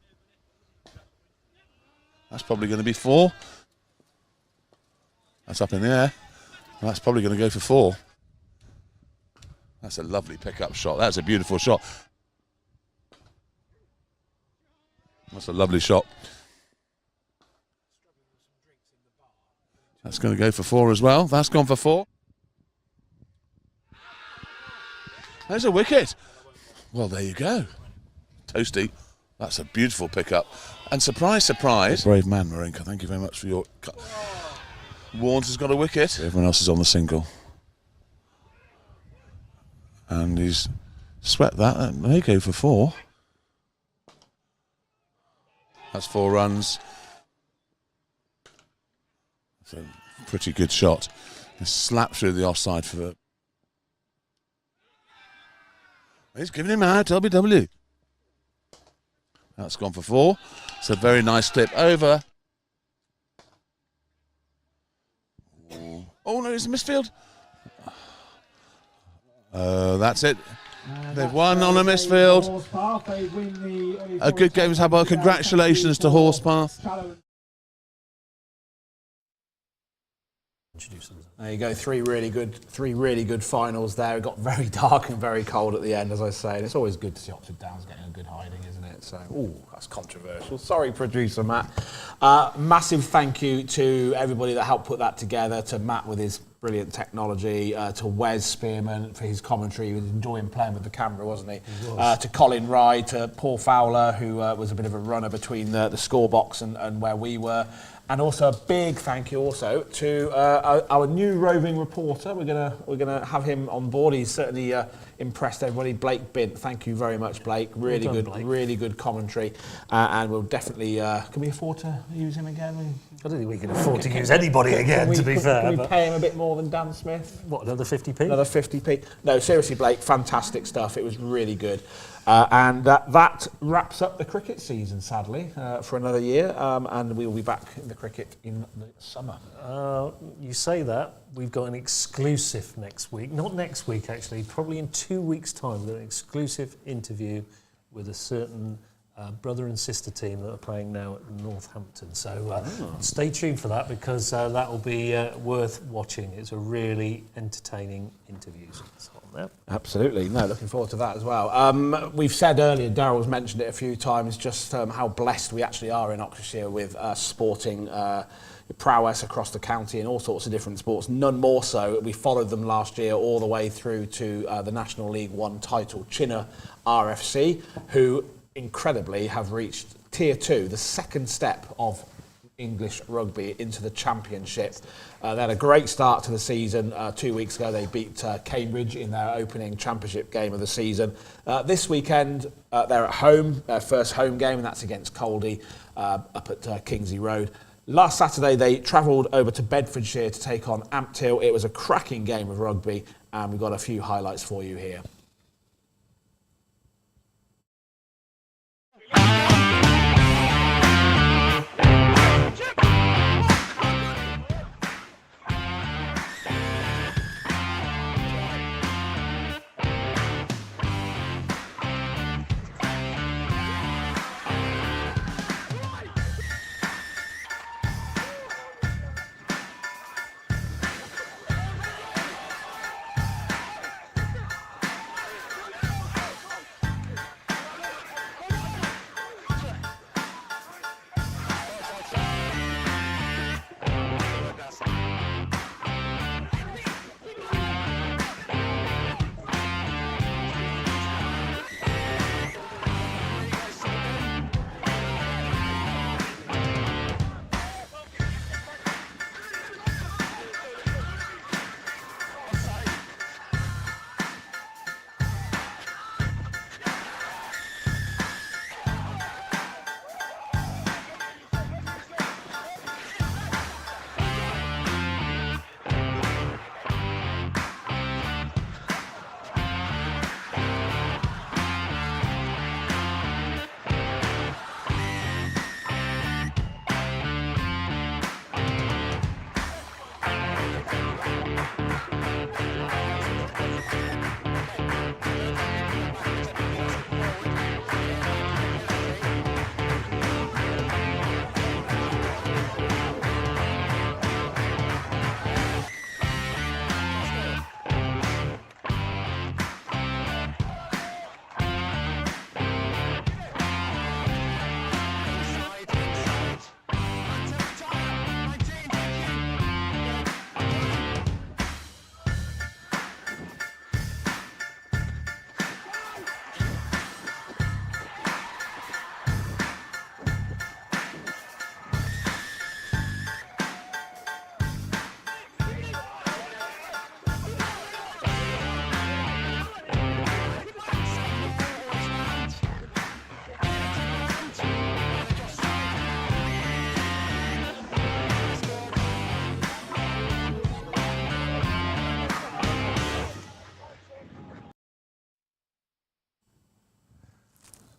Speaker 16: That's probably going to be 4. That's up in the air. That's probably going to go for 4. That's a lovely pick-up shot. That's a beautiful shot. That's a lovely shot. That's going to go for 4 as well. That's gone for 4. There's a wicket. Well, there you go. Toasty. That's a beautiful pick-up. And surprise, surprise. Brave man, Marinka. Thank you very much for your... Warnes has got a wicket. Everyone else is on the single. And he's swept that. And they go for 4. That's 4 runs. That's a pretty good shot. A slap through the offside for the... He's giving him out, LBW. That's gone for 4. It's a very nice clip over. Oh no, it's a misfield. That's it. They've won on a misfield. A good game as well. Congratulations to Horsepath.
Speaker 2: There you go, 3 really good finals there. It got very dark and very cold at the end, as I say. And it's always good to see Oxford Downs getting a good hiding, isn't it? So, that's controversial. Sorry, producer Matt. Massive thank you to everybody that helped put that together, to Matt with his brilliant technology, to Wes Spearman for his commentary. He was enjoying playing with the camera, wasn't he? To Colin Ryde, to Paul Fowler, who was a bit of a runner between the scorebox and where we were. And also a big thank you also to our new roving reporter. We're gonna have him on board. He's certainly impressed everybody. Blake Bint, thank you very much, Blake. Really good, Blake. Really good commentary. And we'll definitely. Can we afford to use him again?
Speaker 1: I don't think we can afford to use anybody again. To be fair,
Speaker 2: can we pay him a bit more than Dan Smith?
Speaker 1: What, another 50p?
Speaker 2: Another 50p. No, seriously, Blake, fantastic stuff. It was really good. And that wraps up the cricket season, sadly, for another year. And we will be back in the cricket in the summer.
Speaker 1: You say that. We've got an exclusive next week. Not next week, actually. Probably in 2 weeks' time. We've got an exclusive interview with a certain brother and sister team that are playing now at Northampton. So stay tuned for that, because that will be worth watching. It's a really entertaining interview. So on there.
Speaker 2: Absolutely. No, looking forward to that as well. We've said earlier, Darryl's mentioned it a few times, just how blessed we actually are in Oxfordshire with sporting prowess across the county in all sorts of different sports. None more so. We followed them last year all the way through to the National League One title, Chinnor RFC, who incredibly have reached Tier 2, the second step of English rugby into the Championship. They had a great start to the season. 2 weeks ago, they beat Cambridge in their opening Championship game of the season. This weekend, they're at home, their first home game, and that's against Coldie up at Kingsley Road. Last Saturday, they travelled over to Bedfordshire to take on Ampthill. It was a cracking game of rugby, and we've got a few highlights for you here.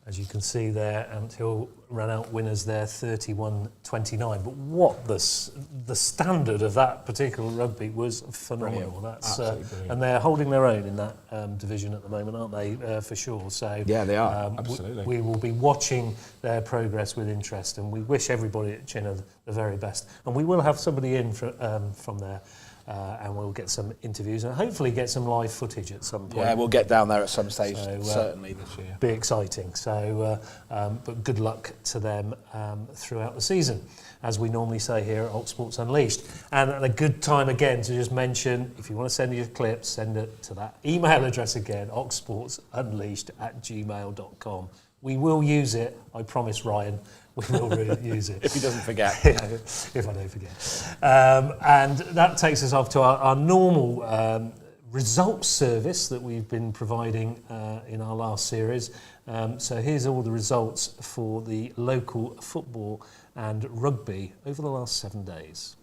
Speaker 1: As you can see there, Ampthill ran out winners there, 31-29. But what the standard of that particular rugby was phenomenal.
Speaker 2: Brilliant.
Speaker 1: That's
Speaker 2: Absolutely
Speaker 1: and they're holding their own in that division at the moment, aren't they? For sure. So
Speaker 2: yeah, they are. Absolutely.
Speaker 1: We will be watching their progress with interest, and we wish everybody at Chinnor the very best. And we will have somebody in from there. and we'll get some interviews and hopefully get some live footage at some point.
Speaker 2: Yeah, we'll get down there at some stage,
Speaker 1: So,
Speaker 2: certainly this year.
Speaker 1: Be exciting. So, but good luck to them throughout the season, as we normally say here at Oxsports Unleashed. And a good time again to just mention, if you want to send your clips, send it to that email address again, oxsportsunleashed@gmail.com. We will use it, I promise, Ryan. We will use it.
Speaker 2: If he doesn't forget.
Speaker 1: If I don't forget. And that takes us off to our normal results service that we've been providing in our last series. So here's all the results for the local football and rugby over the last 7 days.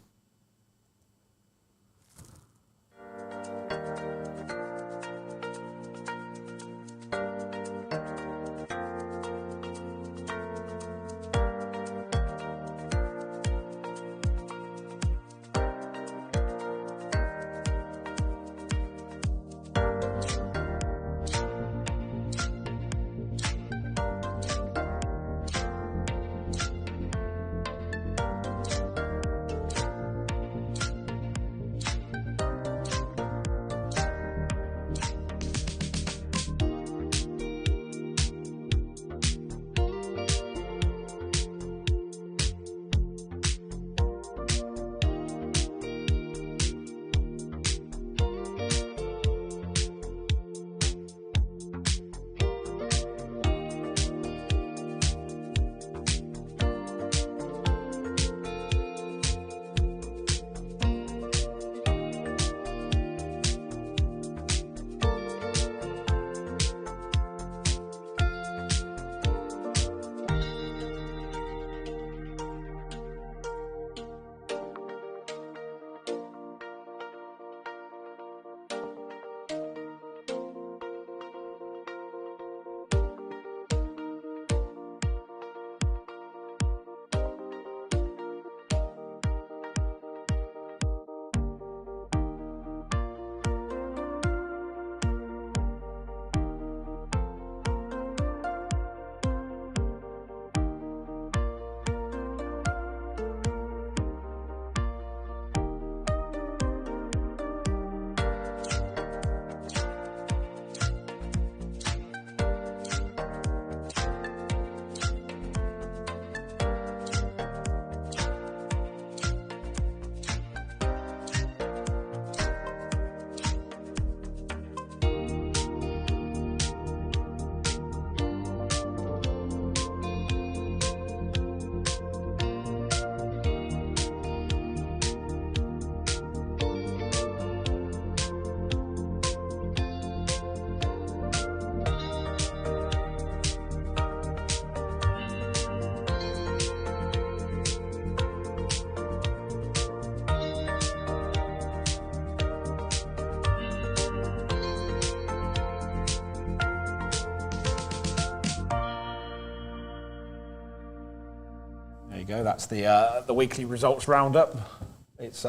Speaker 2: There you go. That's the weekly results roundup. It's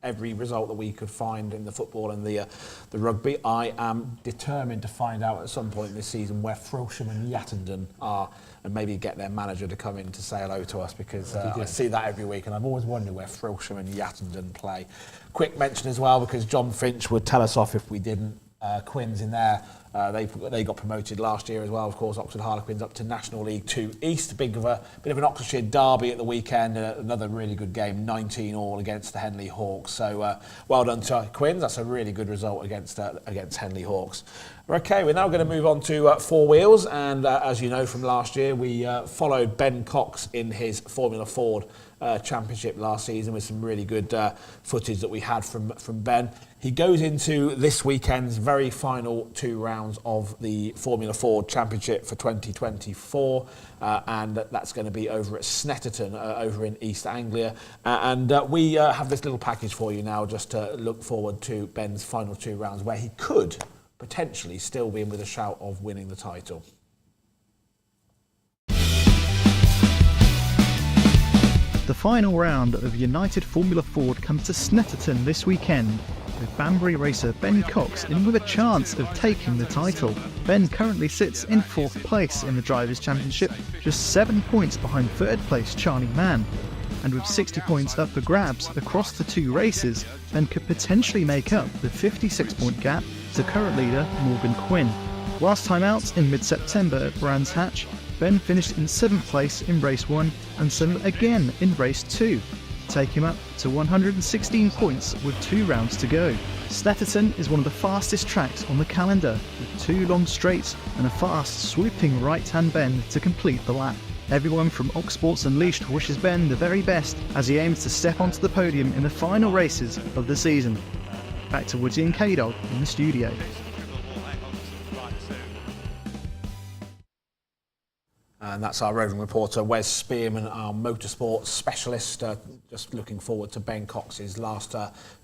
Speaker 2: every result that we could find in the football and the rugby. I am determined to find out at some point this season where Frosham and Yattenden are, and maybe get their manager to come in to say hello to us, because I see that every week and I've always wondered where Frosham and Yattenden play. Quick mention as well, because John Finch would tell us off if we didn't. Quins in there, they got promoted last year as well, of course. Oxford Harlequins up to National League 2 East. Bit of an Oxfordshire derby at the weekend. Another really good game, 19-all against the Henley Hawks. So well done to Quins. That's a really good result against Henley Hawks. Okay, we're now going to move on to Four Wheels, and as you know from last year, we followed Ben Cox in his Formula Ford Championship last season with some really good footage that we had from Ben. He goes into this weekend's very final 2 rounds of the Formula Ford Championship for 2024, and that's going to be over at Snetterton, over in East Anglia. And we have this little package for you now, just to look forward to Ben's final 2 rounds, where he could potentially still be in with a shout of winning the title.
Speaker 17: The final round of United Formula Ford comes to Snetterton this weekend, with Banbury racer Ben Cox in with a chance of taking the title. Ben currently sits in 4th place in the Drivers' Championship, just 7 points behind 3rd place Charlie Mann. and with 60 points up for grabs across the 2 races, Ben could potentially make up the 56-point gap to current leader Morgan Quinn. Last time out in mid-September at Brands Hatch, Ben finished in 7th place in race 1 and 7th again in race 2, take him up to 116 points with 2 rounds to go. Snetterton is one of the fastest tracks on the calendar, with 2 long straights and a fast, swooping right-hand bend to complete the lap. Everyone from Oxsports Unleashed wishes Ben the very best as he aims to step onto the podium in the final races of the season. Back to Woodsy and KDog in the studio.
Speaker 2: And that's our roving reporter, Wes Spearman, our motorsport specialist. Just looking forward to Ben Cox's last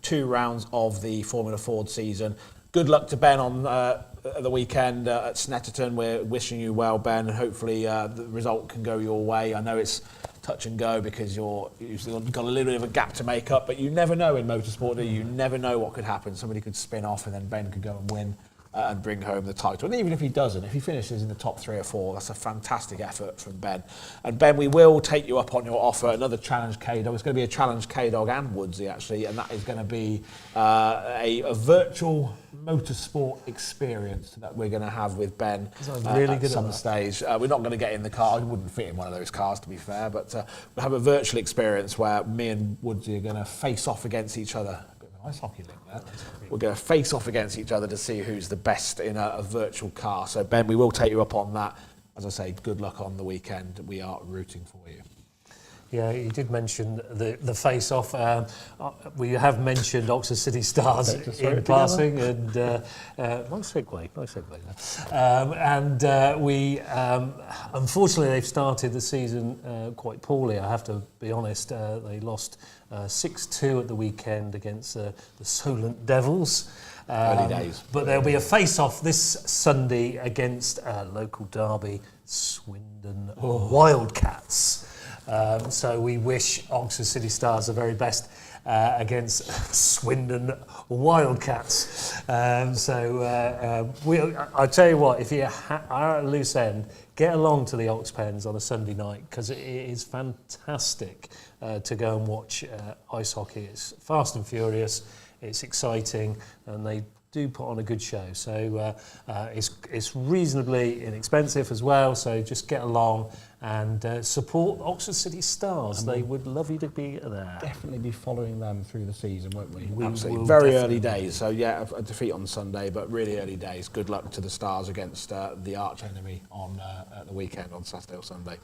Speaker 2: 2 rounds of the Formula Ford season. Good luck to Ben on the weekend at Snetterton. We're wishing you well, Ben. Hopefully the result can go your way. I know it's touch and go because you've got a little bit of a gap to make up, but you never know in motorsport, do you? You never know what could happen. Somebody could spin off and then Ben could go and win and bring home the title. And even if he doesn't, if he finishes in the top 3 or 4, that's a fantastic effort from Ben. And Ben, we will take you up on your offer, another Challenge KDog. It's going to be a Challenge KDog and Woodsy, actually, and that is going to be a virtual motorsport experience that we're going to have with Ben
Speaker 1: really good
Speaker 2: at some stage. We're not going to get in the car. I wouldn't fit in one of those cars, to be fair, but we'll have a virtual experience where me and Woodsy are going to face off against each other. Ice hockey link there. We're going to face off against each other to see who's the best in a virtual car. So Ben, we will take you up on that. As I say, good luck on the weekend. We are rooting for you.
Speaker 1: Yeah, you did mention the face-off. We have mentioned Oxford City Stars in passing, and nice segue. We unfortunately they've started the season quite poorly. I have to be honest. They lost 6-2 at the weekend against the Solent Devils.
Speaker 2: Early days.
Speaker 1: But there'll be a face-off this Sunday against local derby, Swindon Wildcats. So we wish Oxford City Stars the very best against Swindon Wildcats. I tell you what, if you are at a loose end, get along to the Ox Pens on a Sunday night because it is fantastic to go and watch ice hockey. It's fast and furious, it's exciting, and they do put on a good show. So it's reasonably inexpensive as well, so just get along and support Oxford City Stars. They would love you to be there.
Speaker 2: Definitely be following them through the season, won't we? Absolutely.
Speaker 1: Will
Speaker 2: Very early days. So yeah, a defeat on Sunday, but really early days. Good luck to the Stars against the arch enemy on the weekend on Saturday or Sunday.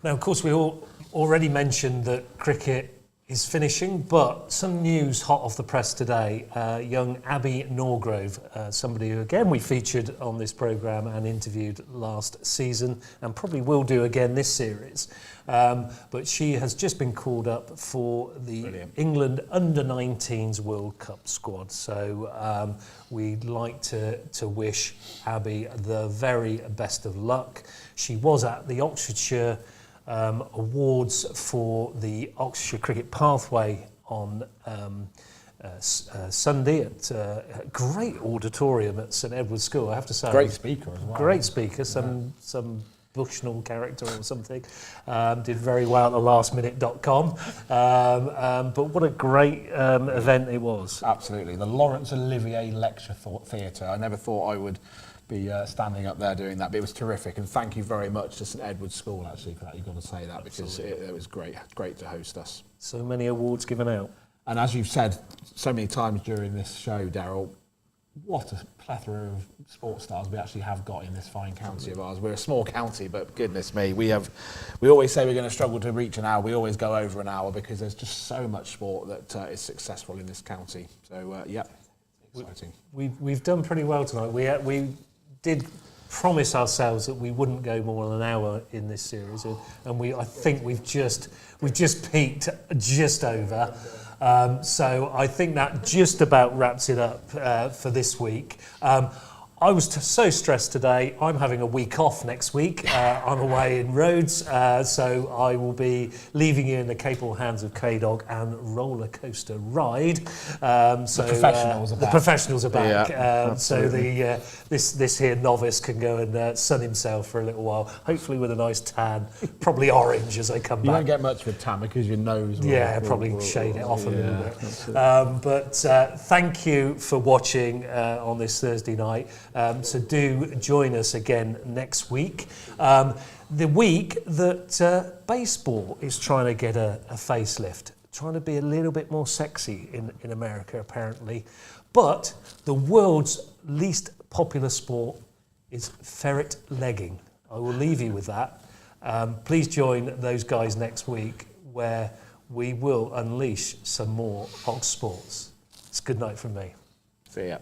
Speaker 1: Now, of course, we already mentioned that cricket is finishing, but some news hot off the press today. Young Abi Norgrove, somebody who again we featured on this programme and interviewed last season and probably will do again this series. But she has just been called up for the England Under-19s World Cup squad. So we'd like to wish Abi the very best of luck. She was at the Oxfordshire awards for the Oxfordshire Cricket Pathway on Sunday at a great auditorium at St Edward's School, I have to say.
Speaker 2: Great speaker as well.
Speaker 1: Great speaker, some Bushnell character or something. Did very well at thelastminute.com. But what a great event it was.
Speaker 2: Absolutely. The Laurence Olivier Lecture Theatre. I never thought I would be standing up there doing that, but it was terrific, and thank you very much to St Edward's School actually for that. You've got to say that because it was great to host us.
Speaker 1: So many awards given out,
Speaker 2: and as you've said so many times during this show, Darryl, what a plethora of sports stars we actually have got in this fine county of ours. We're a small county, but goodness me, we always say we're going to struggle to reach an hour. We always go over an hour because there's just so much sport that is successful in this county. So yeah, exciting.
Speaker 1: We've done pretty well tonight. We did promise ourselves that we wouldn't go more than an hour in this series, and I think we've just peaked just over. So I think that just about wraps it up for this week. I was so stressed today. I'm having a week off next week. I'm away in Rhodes, so I will be leaving you in the capable hands of KDog and roller coaster Ryde.
Speaker 2: The professionals are back.
Speaker 1: The professionals are back.
Speaker 2: Yeah,
Speaker 1: so this here novice can go and sun himself for a little while, hopefully with a nice tan, probably orange as I come back.
Speaker 2: You won't get much with tan because your nose will...
Speaker 1: probably shade it off a little bit. But thank you for watching on this Thursday night. So do join us again next week. The week that baseball is trying to get a facelift, trying to be a little bit more sexy in America, apparently. But the world's least popular sport is ferret legging. I will leave you with that. Please join those guys next week, where we will unleash some more Ox sports. It's good night from me.
Speaker 2: See ya.